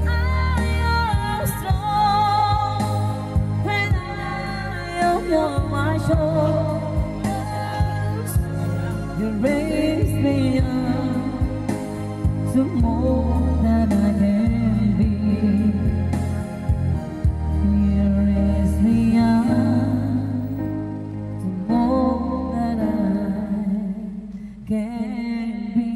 I am strong when I am on my shoulders. You raise me up to more than I can be. You raise me up to more than I can be.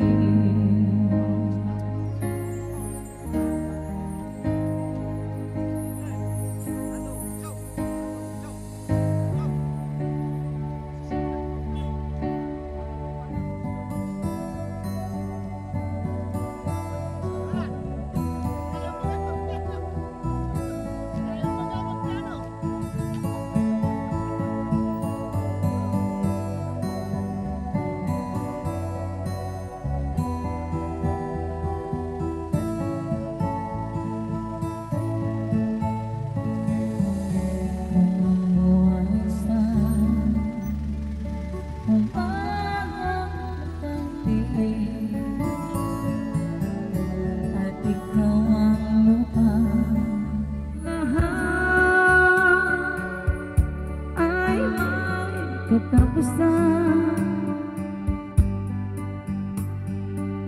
katapusan.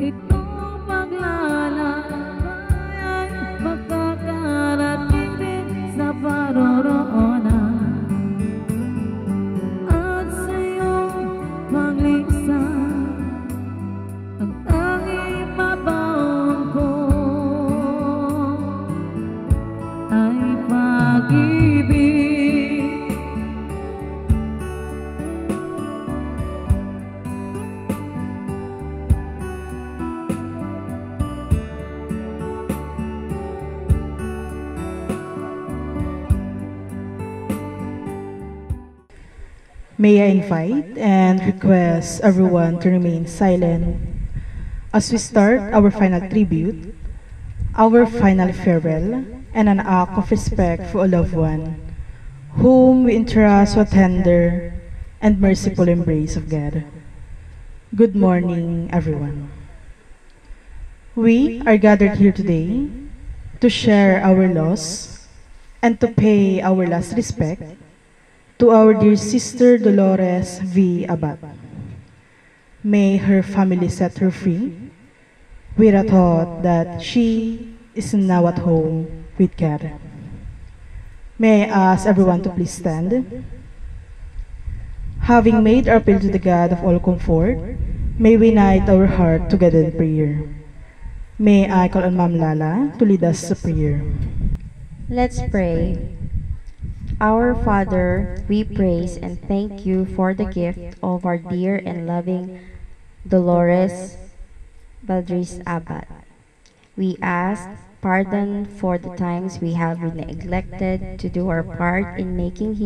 Itong paglalakbay ay makakarating din sa paroroonan at sa iyong paglisan. Ang tanging mabaon ko ay pag-ibig. May I invite and request everyone to remain silent as we start our final tribute, our final farewell, and an act of respect for a loved one, whom we entrust with tender and merciful embrace of God. Good morning, everyone. We are gathered here today to share our loss and to pay our last respect to our dear sister Dolores V. Abad. May her family set her free with a thought that she is now at home with God. May I ask everyone to please stand. Having made our appeal to the God of all comfort, may we unite our heart together in prayer. May I call on Ma'am Lala to lead us to prayer. Let's pray. Our Father, we praise and thank you for the gift of our dear and loving Dolores Valdez Abad. We ask pardon for the times we have been neglected to do our part in making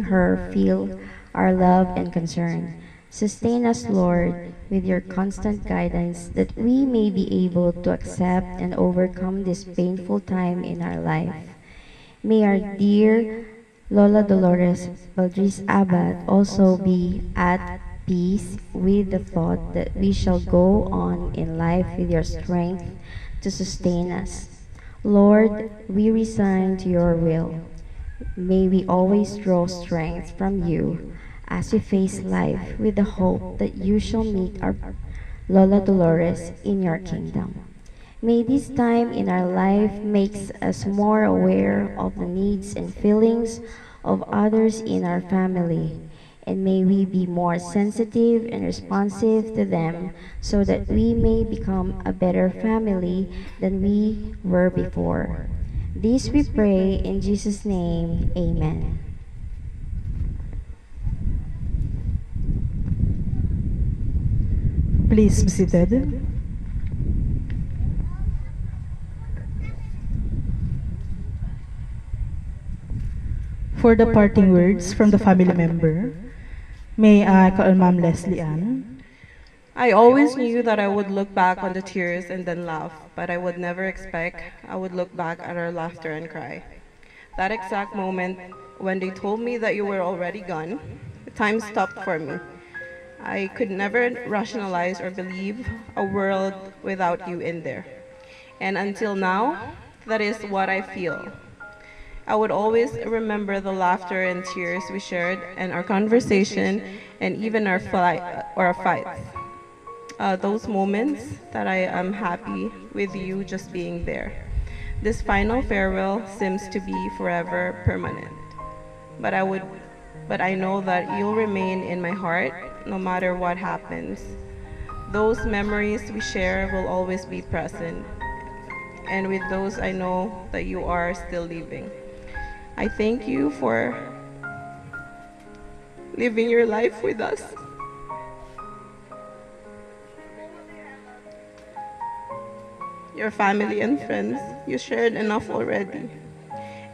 her feel our love and concern. Sustain us, Lord, with your constant guidance that we may be able to accept and overcome this painful time in our life. May our dear Lola Dolores Valdez Abad also be at peace with the thought that we shall go on in life with your strength to sustain us. Lord, we resign to your will. May we always draw strength from you as we face life with the hope that you shall meet our Lola Dolores in your kingdom. May this time in our life makes us more aware of the needs and feelings of others in our family, and may we be more sensitive and responsive to them so that we may become a better family than we were before. This we pray in Jesus' name, amen. Please be seated. For the parting words from the family member, may I call on Ma'am Leslie Ann. I always knew that I would look back on the tears and then laugh, but I would never expect I would look back at our laughter and cry. That exact moment when they told me that you were already gone, time stopped for me. I could never rationalize or believe a world without you in there. And until now, that is what I feel. I would always remember the laughter and tears we shared and our conversation and even our fights. Those moments that I am happy with you just being there. This final farewell seems to be forever permanent. But I know that you'll remain in my heart no matter what happens. Those memories we share will always be present. And with those, I know that you are still living. I thank you for living your life with us. Your family and friends, you shared enough already.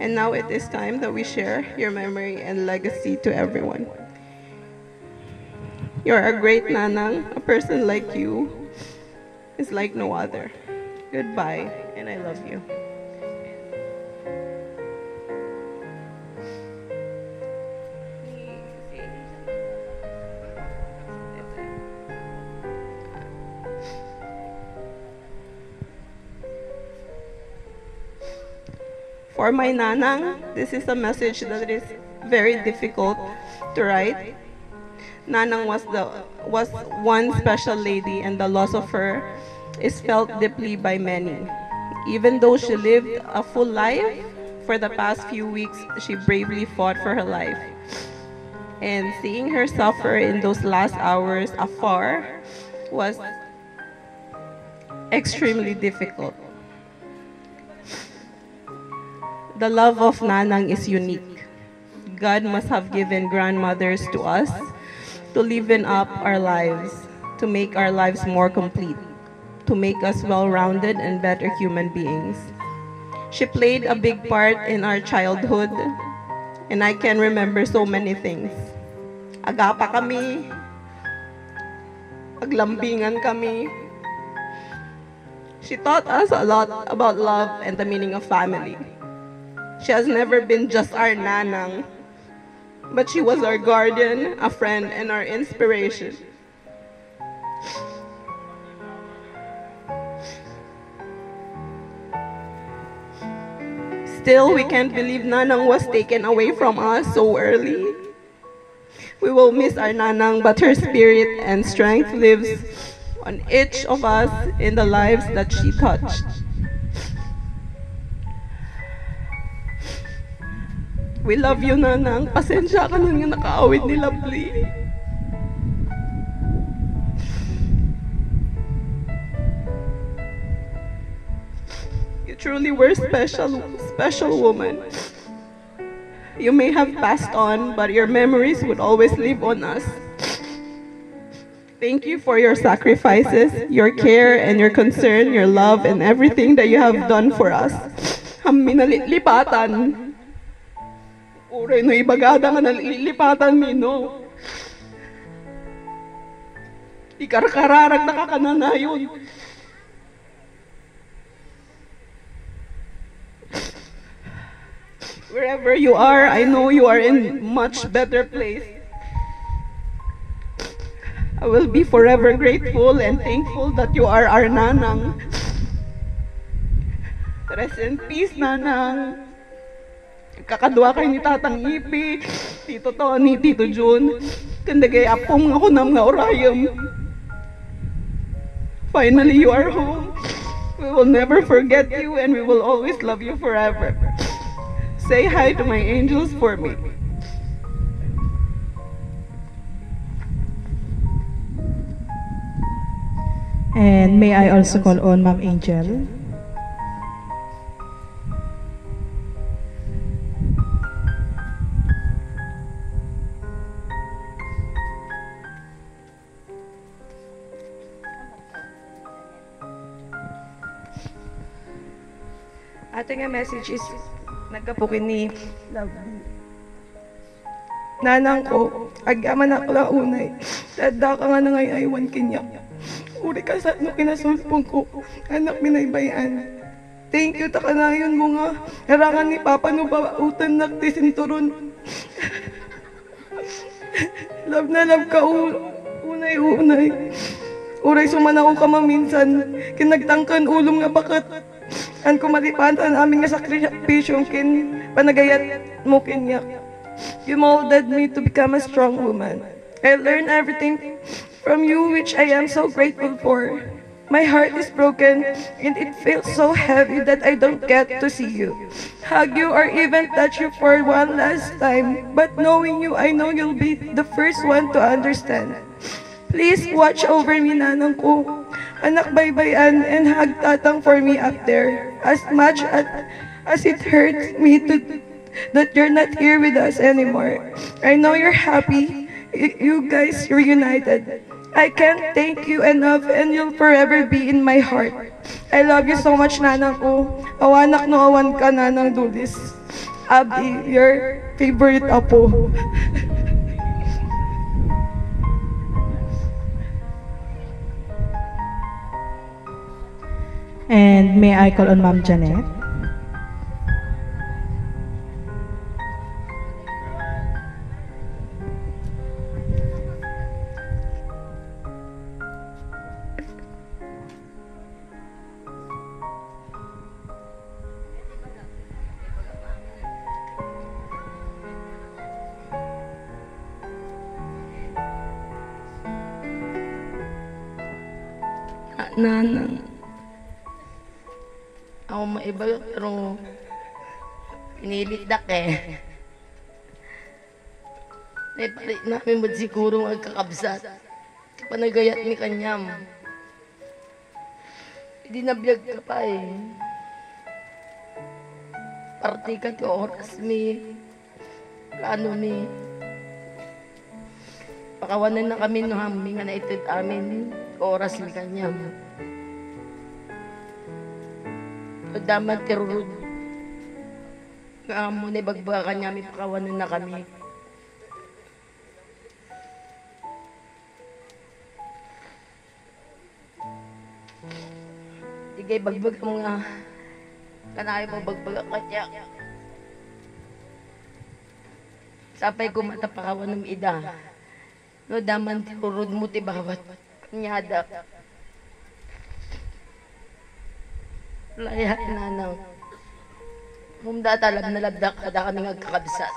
And now it is time that we share your memory and legacy to everyone. You're a great nanang. A person like you is like no other. Goodbye, and I love you. For my nanang, this is a message that is very difficult to write. Nanang was one special lady, and the loss of her is felt deeply by many. Even though she lived a full life, for the past few weeks, she bravely fought for her life. And seeing her suffer in those last hours afar was extremely difficult. The love of Nanang is unique. God must have given grandmothers to us to liven up our lives, to make our lives more complete, to make us well-rounded and better human beings. She played a big part in our childhood, and I can remember so many things. Agapa kami, aglambingan kami. She taught us a lot about love and the meaning of family. She has never been just our nanang, but she was our guardian, a friend, and our inspiration. Still, we can't believe Nanang was taken away from us so early. We will miss our Nanang, but her spirit and strength lives on each of us in the lives that she touched. We love you, Nanang. Pasensya ka na nga nakaawit ni Lovely. You truly were special woman. You may have passed on, but your memories would always live on us. Thank you for your sacrifices, your care and your concern, your love, and everything that you have done for us. Minalilipatan. Uray no ibagada nga nalilipatan mi, no? Ikarkararag nakakananayon. Wherever you are, I know you are in much better place. I will be forever grateful and thankful that you are our Nanang. Rest in peace, Nanang. Kakadwa kayo ni Tatang Ipi, Tito Tony, Tito June. Kandagay apong ako ng mga orayam. Finally, you are home. We will never forget you and we will always love you forever. Say hi to my angels for me. And may I also call on Ma'am Angel? Ating message is nagkapukin ni Lovely. Nanang ko, agyaman ako lang unay. Tadda ka nga na ngayon aywan kinyak. Uri ka sa no kinasulpong ko, anak minaybayan. Thank you ta kanayon mo nga. Harangan ni Papa no bautan nagtisinturon. Love na love ka unay. Uray sumanaw ka maminsan. Kinagtangkan ulong nga bakat. An kumalipatan aming nga sakripisyong kin panagayat mo kinyak. You molded me to become a strong woman. I learned everything from you which I am so grateful for. My heart is broken and it feels so heavy that I don't get to see you, hug you or even touch you for one last time. But knowing you, I know you'll be the first one to understand. Please watch over me, Nanang ko. Anak baybayan and hug Tatang for me up there. As much as it hurts me that you're not here with us anymore. I know you're happy. You guys reunited. I can't thank you enough and you'll forever be in my heart. I love you so much, Nanang ko. Awanak no awan ka, Nanang Dulis. Abby, your favorite apo. And may I call on Ma'am Janet? Nanang. Ako maiba pero pinilit dak eh. Naipalit namin mo siguro magkakabsat. Panagayat ni kanyam. Hindi nabiyag ka pa eh. Parti ka ti oras mi. Plano mi. Pakawanan na kami no hami nga naitid amin. Oras mi kanyam. Daman tirurud. Nga mo na bagbaga kanya mi pakawanan na kami. Digay bagbag mo nga. Kanay mo bagbag katya. Sapay ko matapakawan ng ida. No daman tirurud mo ti bawat kanyada. Laya nanaw. Humda talab na labda kada kami ngagkakabsat.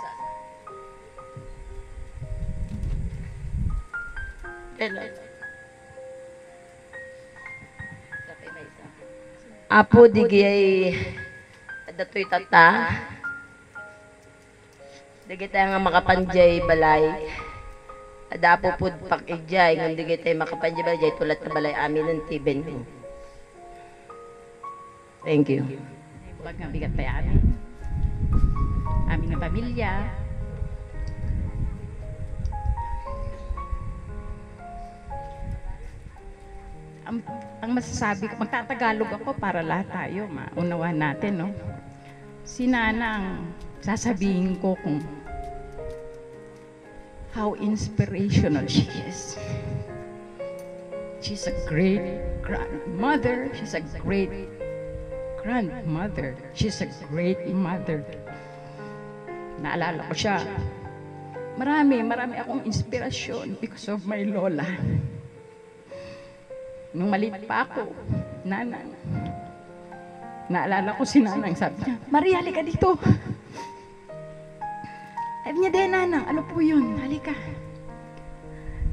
Apo digay datoy tata. Digay tayo nga makapanjay balay. Adapo pud pakijay ngam digay tayo makapanjay balay tulat na balay amin ng tiben mo. Thank you. Huwag nga bigat tayo amin. Aming nga pamilya. Ang masasabi ko, magtatagalog ako para lahat tayo maunawa natin, no? Si Nanang, sasabihin ko kung how inspirational she is. She's a great grandmother. She's a great grandmother. She's a great mother. Naalala ko siya. Marami akong inspirasyon because of my lola. Nung maliit pa ako, Nanang. Naalala ko si Nanang, sabi niya, Maria, halika dito. Sabi niya, de Nanang, ano po yun? Halika.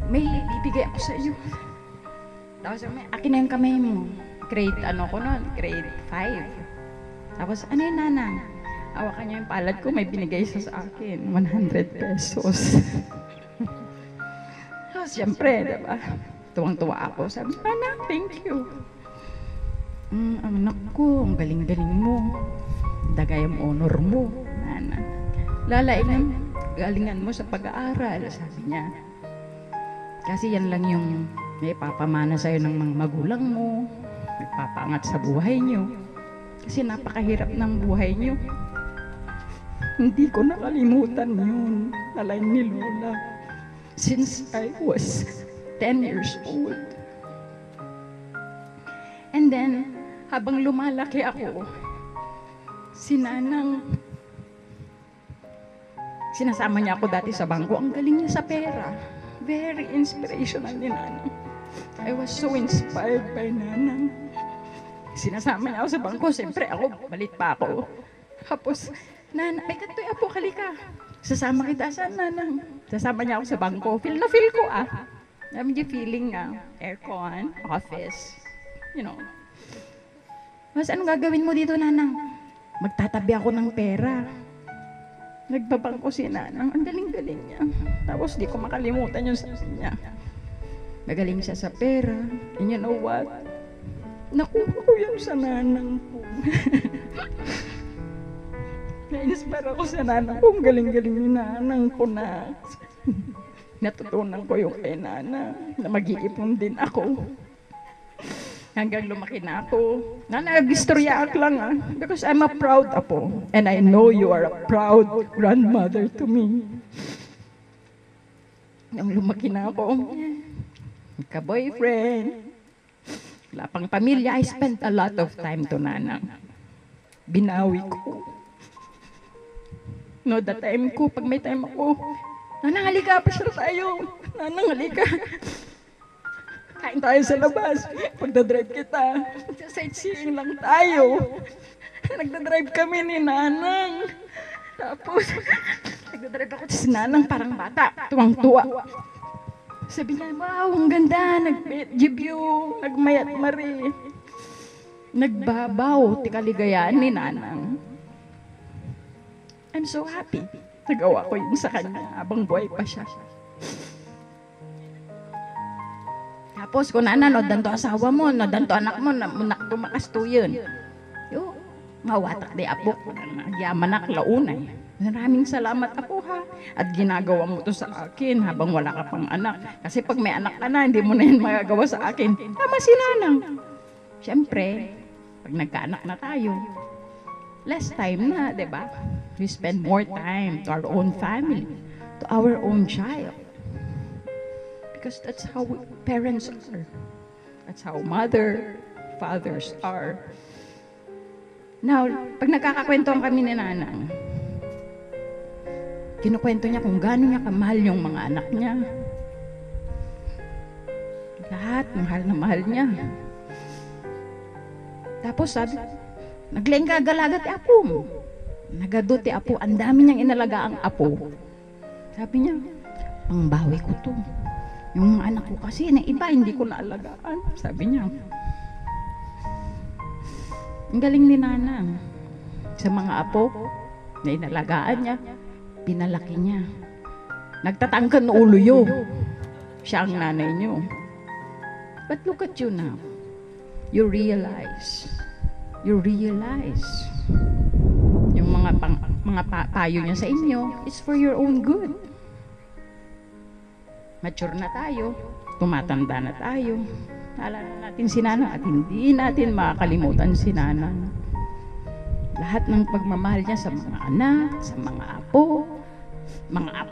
May bibigay ako sa iyo. Tapos sabi, akin na yung kamay mo. Grade, grade 5. Tapos, ano yun, Nanang? Hawakan niya yung palad ko, may binigay siya sa akin. 100 pesos. So, siyempre, diba? Tuwang-tuwa ako. Sabi, Nanang, thank you. Ang anak ko, ang galing-galing mo. Dagay ang honor mo, Nanang. Lalaing ang galingan mo sa pag-aaral, sabi niya. Kasi yan lang yung may papamana sa'yo ng mga magulang mo. Nagpapaangat sa buhay niyo. Kasi napakahirap ng buhay niyo. Hindi ko nakalimutan yun. Nalain ni Lola. Since I was 10 years old. And then, habang lumalaki ako, si Nanang, sinasama niya ako dati sa bangko. Ang galing niya sa pera. Very inspirational ni Nanang. I was so inspired by Nanang. Sinasama niya ako sa bangko. Siyempre ako, balit pa ako. Tapos, Nanang, ay katoy apo, kalika. Sasama kita sa Nanang. Sasama niya ako sa bangko. Feel ko Namin yung feeling nga, aircon, office, you know. Mas anong gagawin mo dito, Nanang? Magtatabi ako ng pera. Nagbabangko si Nanang. Ang galing-galing niya. Tapos di ko makalimutan yung sabi niya. Magaling siya sa pera. And you know what? Nakuha ko yan sa Nanang po. Na-inspire ako sa Nanang ko. Ang galing-galing ni Nanang ko na. Natutunan ko yung kay Nana na mag-iipon din ako. Hanggang lumaki na ako. Nana, gistoryaak lang because I'm a proud apo. And I know you are a proud grandmother to me. Nang lumaki na ako, ka-boyfriend, wala pang pamilya, I spent a lot of time to Nanang. Binawi ko. No, the time ko, pag may time ako, Nanang, halika, pasyal tayo. Nanang, halika. Kain tayo sa labas. Pagdadrive kita. Sightseeing lang tayo. Nagdadrive kami ni Nanang. Tapos, nagdadrive ako si Nanang parang bata. Tuwang-tuwa. Sabi niya, wow, ang ganda, nag-debut, nagmayat mari. Nagbabaw, ti kaligayahan ni Nanang. I'm so happy. Nagawa ko yun sa kanya habang buhay pa siya. Tapos kung no, danto asawa mo, no, danto anak mo, tumakas to yun. Yo, mawatak di apo, nagyamanak launay. Maraming salamat apo ha. At ginagawa mo to sa akin habang wala ka pang anak. Kasi pag may anak ka na, hindi mo na yan magagawa sa akin. Tama si Nanang. Siyempre, pag nagkaanak na tayo, less time na, di ba? We spend more time to our own family, to our own child. Because that's how parents are. That's how fathers are. Now, pag nagkakakwentuhan kami ni Nanang, kinukwento niya kung gaano niya kamahal yung mga anak niya. Lahat, mahal na mahal niya. Tapos sabi, naglaing kagalaga ti apo mo. Nagado ti apo, ang dami niyang inalaga ang apo. Sabi niya, ang bawi ko to. Yung mga anak ko kasi na iba, hindi ko naalagaan. Sabi niya. Ang galing ni Nanang. Sa mga apo na inalagaan niya, pinalaki niya. Nagtatangkan ng ulo yo. Siya ang nanay niyo. But look at you now. You realize yung mga payo niya sa inyo is for your own good. Mature na tayo, tumatanda na tayo. Naalala natin si Nanang at hindi natin makakalimutan si Nanang. Lahat ng pagmamahal niya sa mga anak, sa mga apo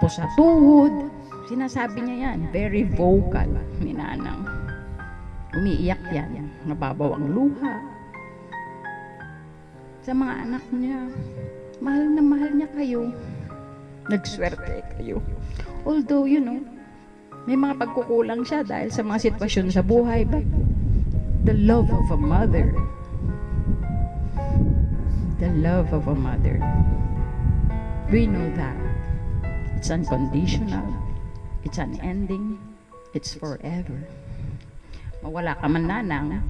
sa tuhod. Sinasabi niya yan, very vocal ni Nanang. Umiiyak yan, nababaw ang luha. Sa mga anak niya, mahal na mahal niya kayo. Nagswerte kayo. Although, may mga pagkukulang siya dahil sa mga sitwasyon sa buhay, but the love of a mother, we know that it's unconditional, it's unending, it's forever. Mawala ka man, Nanang,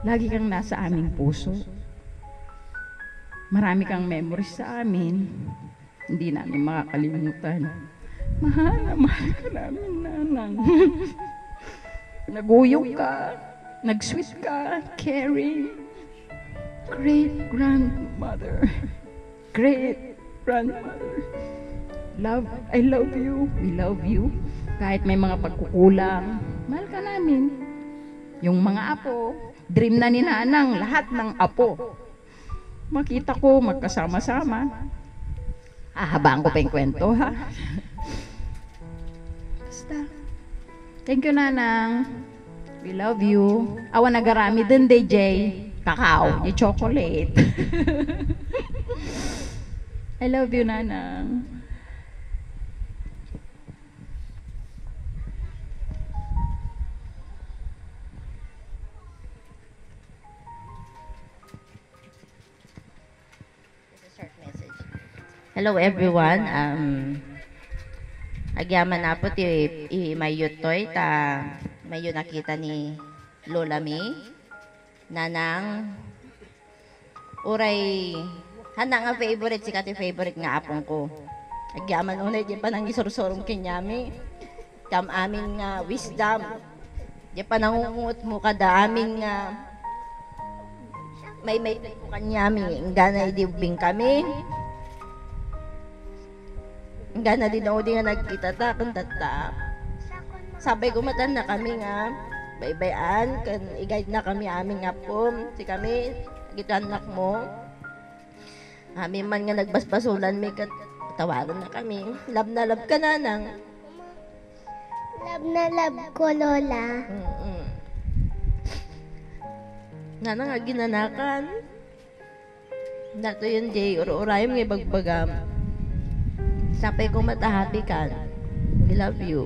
lagi kang nasa aming puso. Marami kang memories sa amin, hindi namin makakalimutan. Mahal na mahal ka namin, Nanang. Naguyog ka, nag-sweet ka, caring. Great grandmother. I love you. We love you. Kahit may mga pagkukulang, mahal ka namin. Yung mga apo, dream na ni Nanang, lahat ng apo. Makita ko, magkasama-sama. Habaan ko pa yung kwento, ha? Basta. Thank you, Nanang. We love you. Awa nagarami din, DJ. Kakao, yung chocolate. I love you, Nanang. Hello everyone. Agyaman na po mayo toy ta mayo nakita ni Lola Mi. Nanang uray hana nga favorite si kati favorite nga apong ko. Agyaman unay di pa nang isursurong kinyami. Kam amin nga wisdom. Di pa nangungut mo kada amin nga may po kanyami. Ganay di ubing kami. Gana din ako nga nagkita ta, kantata. Sabay kumatan na kami nga, baybayan, kan i-guide na kami aming nga po. Si kami, gitanak mo. Amin man nga nagbasbasulan, may tawaran na kami. Love na love ka, Nanang. Love na love ko, Lola. Nanang nga ginanakan. Dato yun, Jay, urayam nga bagbagam. Sapay ko matahappy ka. We love you.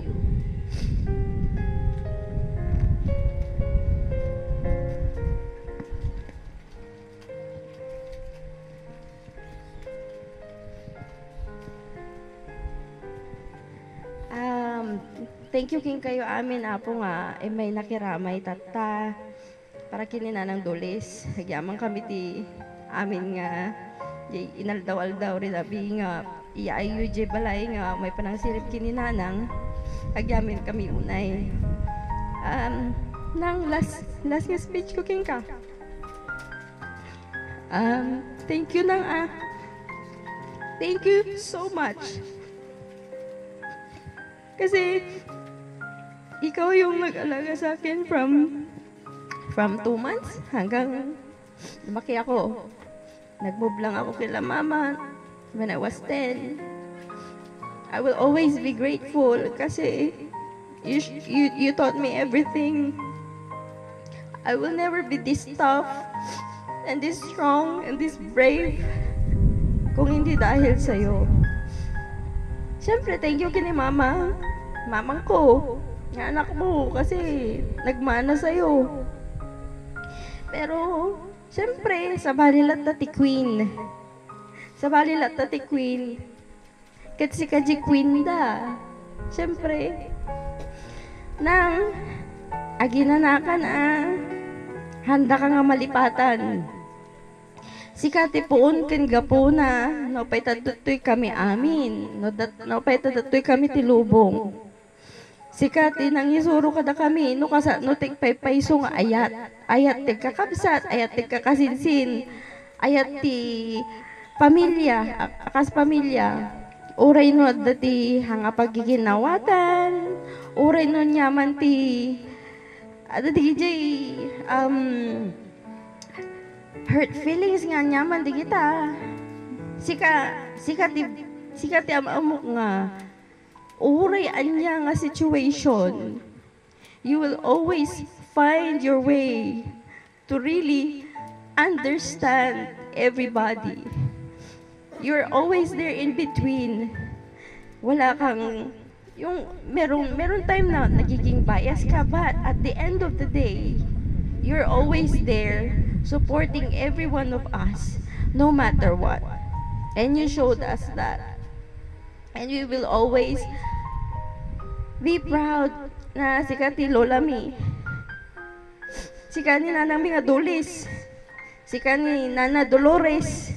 thank you king kayo amin apo nga, may nakiramay tata, para kininanang dulis. Nagyamang kami ti amin nga, inaldaw-aldaw rin abi nga, iaayo jay balay nga, may panangsilip kininanang, agyamin kami unay. Nang last nga speech ko king ka. Thank you nang thank you so much. Kasi ikaw yung nag-alaga sa akin from 2 months hanggang lumaki ako. Nag-move lang ako kila mama when I was 10. I will always be grateful kasi you taught me everything. I will never be this tough and this strong and this brave kung hindi dahil sa'yo. Siyempre, thank you kini mama. Mamang ko, nga anak mo, kasi nagmana sa'yo. Pero, siyempre, sa balilat na ti Queen. Sa balilat na ti Queen. Kasi kaji Queen da. Siyempre, nang aginanakan handa ka nga malipatan. Si Kati poon ken gapona, no pay tatutoy kami amin, no pay tatutoy kami tilubong. Si Kati nang isuro kada kami, no tig paypayso nga ayat tig kakabsat, ayat tig kakasinsin, ayat ti pamilya, akas pamilya. Uray no dati hanga pagiginawatan, uray no nyaman ti dati hurt feelings nga nyaman di kita. Sika ti amok nga uray anya nga situation. You will always find your way to really understand everybody. You're always there in between. Wala kang yung meron time na nagiging bias ka, but at the end of the day, you're always there supporting every one of us, no matter what. And you showed us that. And we will always be proud na si Kati Lola Mi, si Kani Nanang Minga Dulis, si Kani Nana Dolores,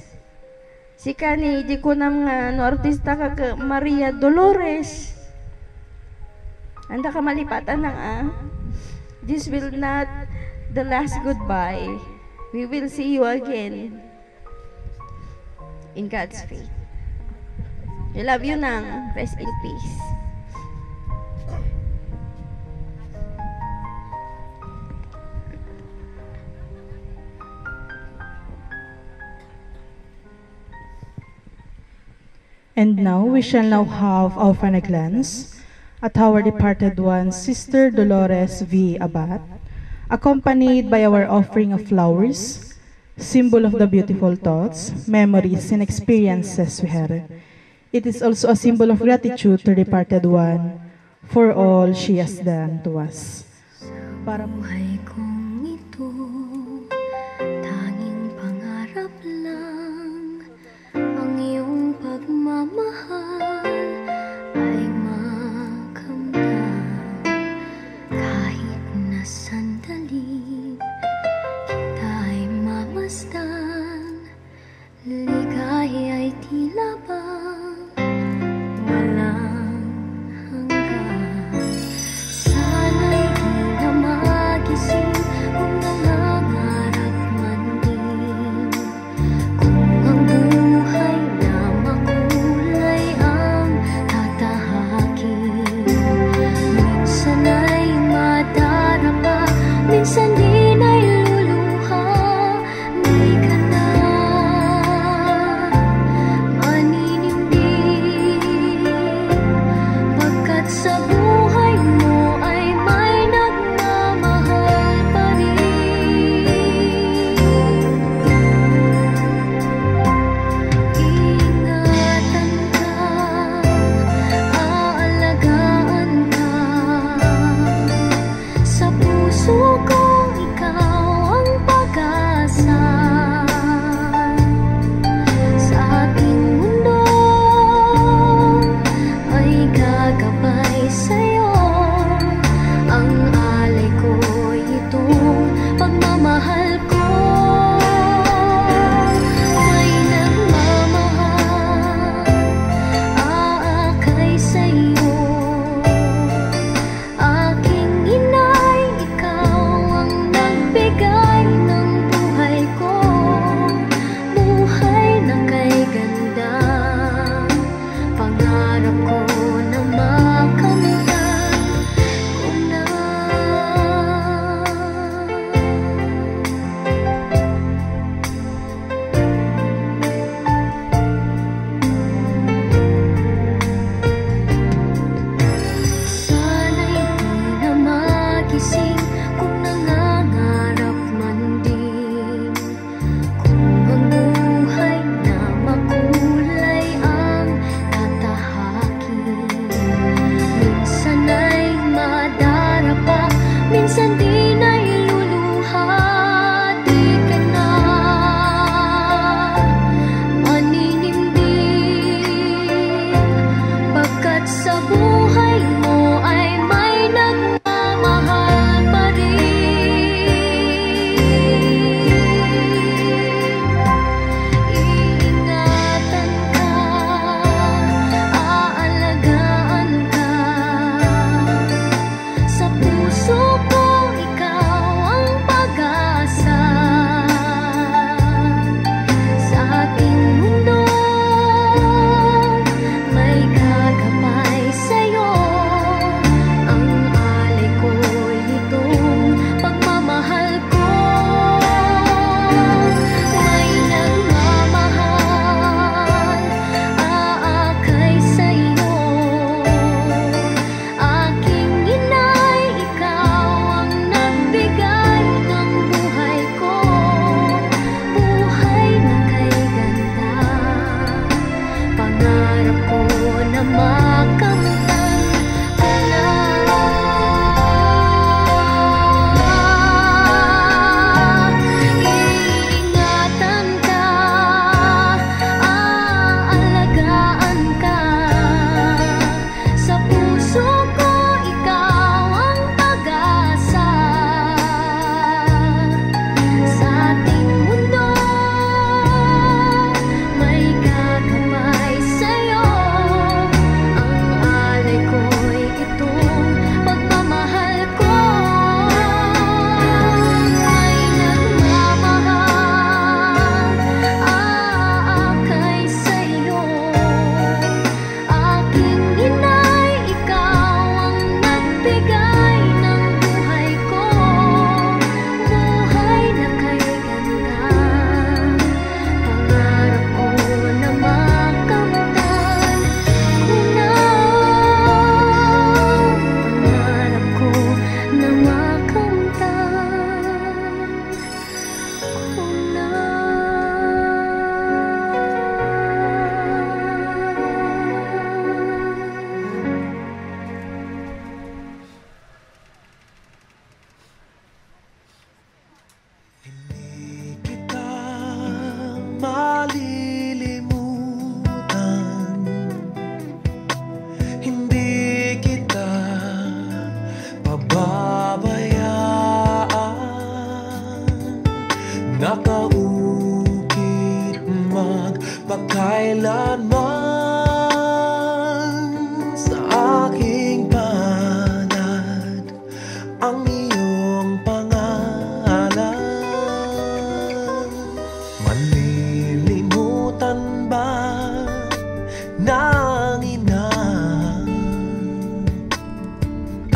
si Kani di ko nam nga no artista ka Maria Dolores. Anda ka malipatan ng this will not the last goodbye. We will see you again in God's faith. I love you nang. Rest in peace. And now we shall now have our final glance at our departed one, Sister Dolores V. Abad, accompanied by our offering of flowers, symbol of the beautiful thoughts, memories, and experiences we had. It is also a symbol of gratitude to the departed one for all she has done to us. Para buhay kong ito, tanging pangarap lang, ang iyong pagmamahal ay makamtan. Kahit na sandali, kita'y mamasdan, ligay ay tila bang walang hanggan. Sana'y di na magising kung nangangarap man din, kung ang buhay na makulay ang tatahakin. Minsan ay madarama, minsan din ay luluha, di ka na maninindig, pagkat sa buhay mo ay may nagmamahal pa rin. Ingatan ka, aalagaan ka, sa puso ko ikaw ang pag-asa. Sa ating mundo ay gagabay sa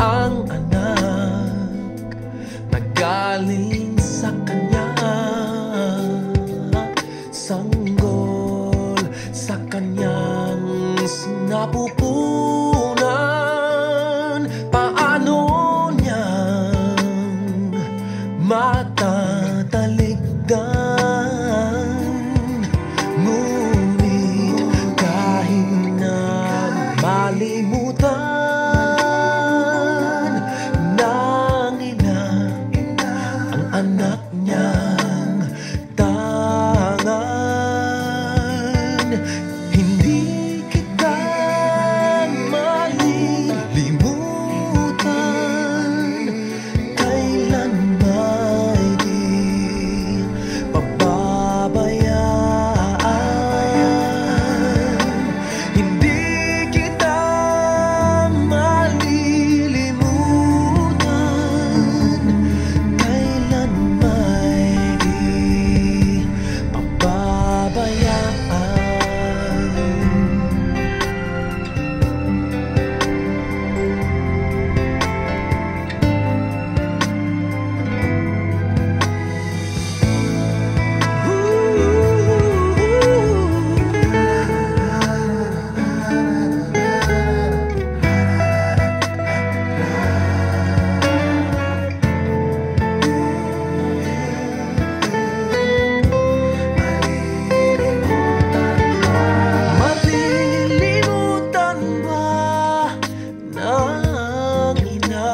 ang anak na galing sa Kanya, sanggol sa Kanyang sinapupunan. Paano niyang matatalikdan? Ngunit kahit na malimutan ng ina ang anak niyang tangan, hindi kita malilimutan, kailan may di pababayaan. Hindi kita malilimutan, kailan may di pababayaan. Malilimutan ba ng ina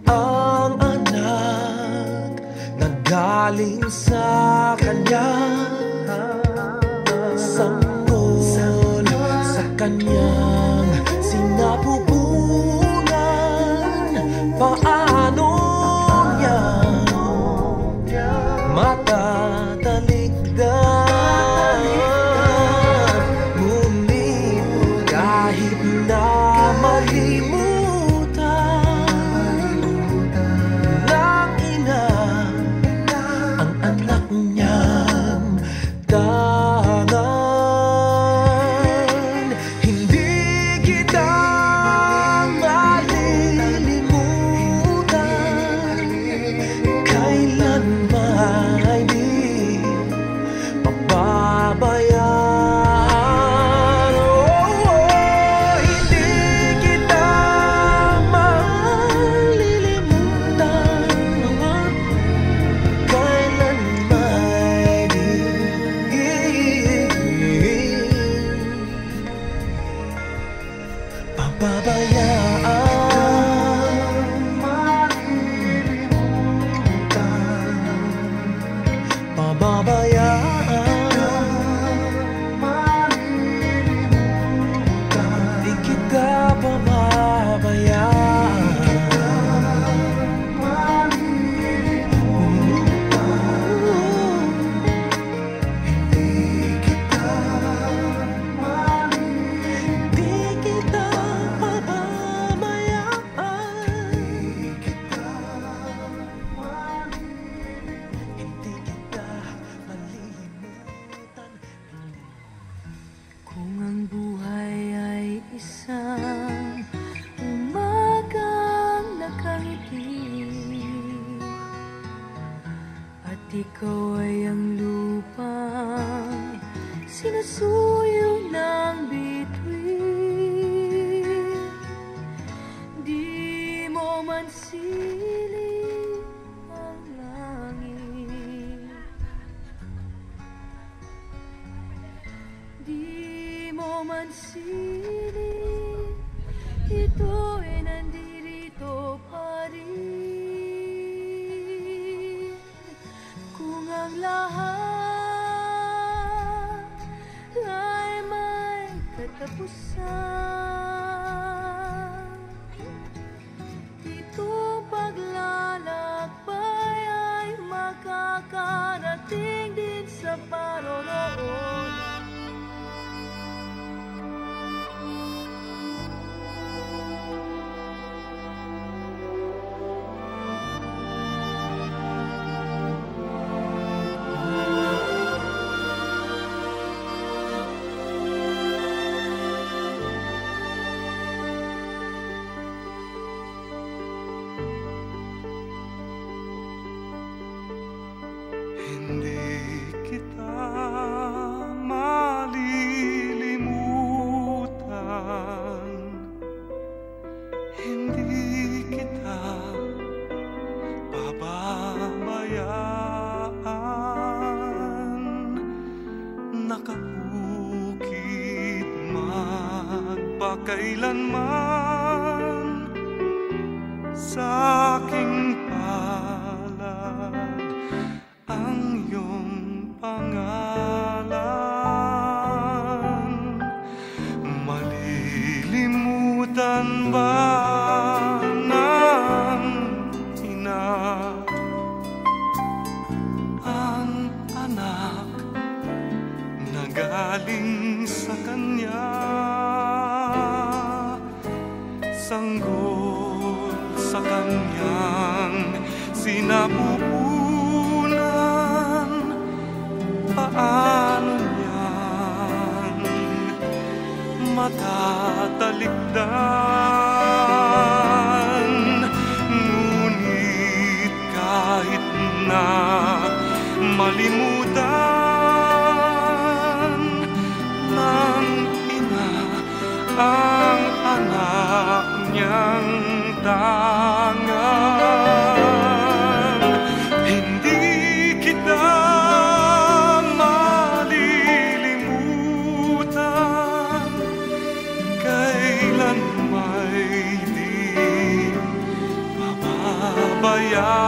ang anak na galing sa Kanya, sanggol sa Kanyang sinapupunan? Paano niya matatalikdan? Ngunit kahit na malimutan ng ina ang anak niyang tangan, hindi kita malilimutan, kailan may di pababayaan. Hindi kita malilimutan, kailan may di pababayaan. Di kita pababayaan. Di kita pababayaan. Hindi kita malilimutan. Kung ang buhay ay isang umagang nakangiti at ikaw ay ang lupang sinasuyo ng bituin, di mo man siling ang langit, di mo man siling, ito ay nandirito pa rin. Kung ang lahat ay may katapusan, itong paglalakbay ay makakarating din sa paroroonan. kailanman sa aking palad ang iyong pangalan. Malilimutan ba ng ina ang anak na galing sa kanya? Sanggol sa kanyang sinapupunan, paano niyang matatalikdan? Ngunit kahit na malimutan ng ina ang anak niyang tangan, hindi kita malilimutan, kailan may di pababayaan.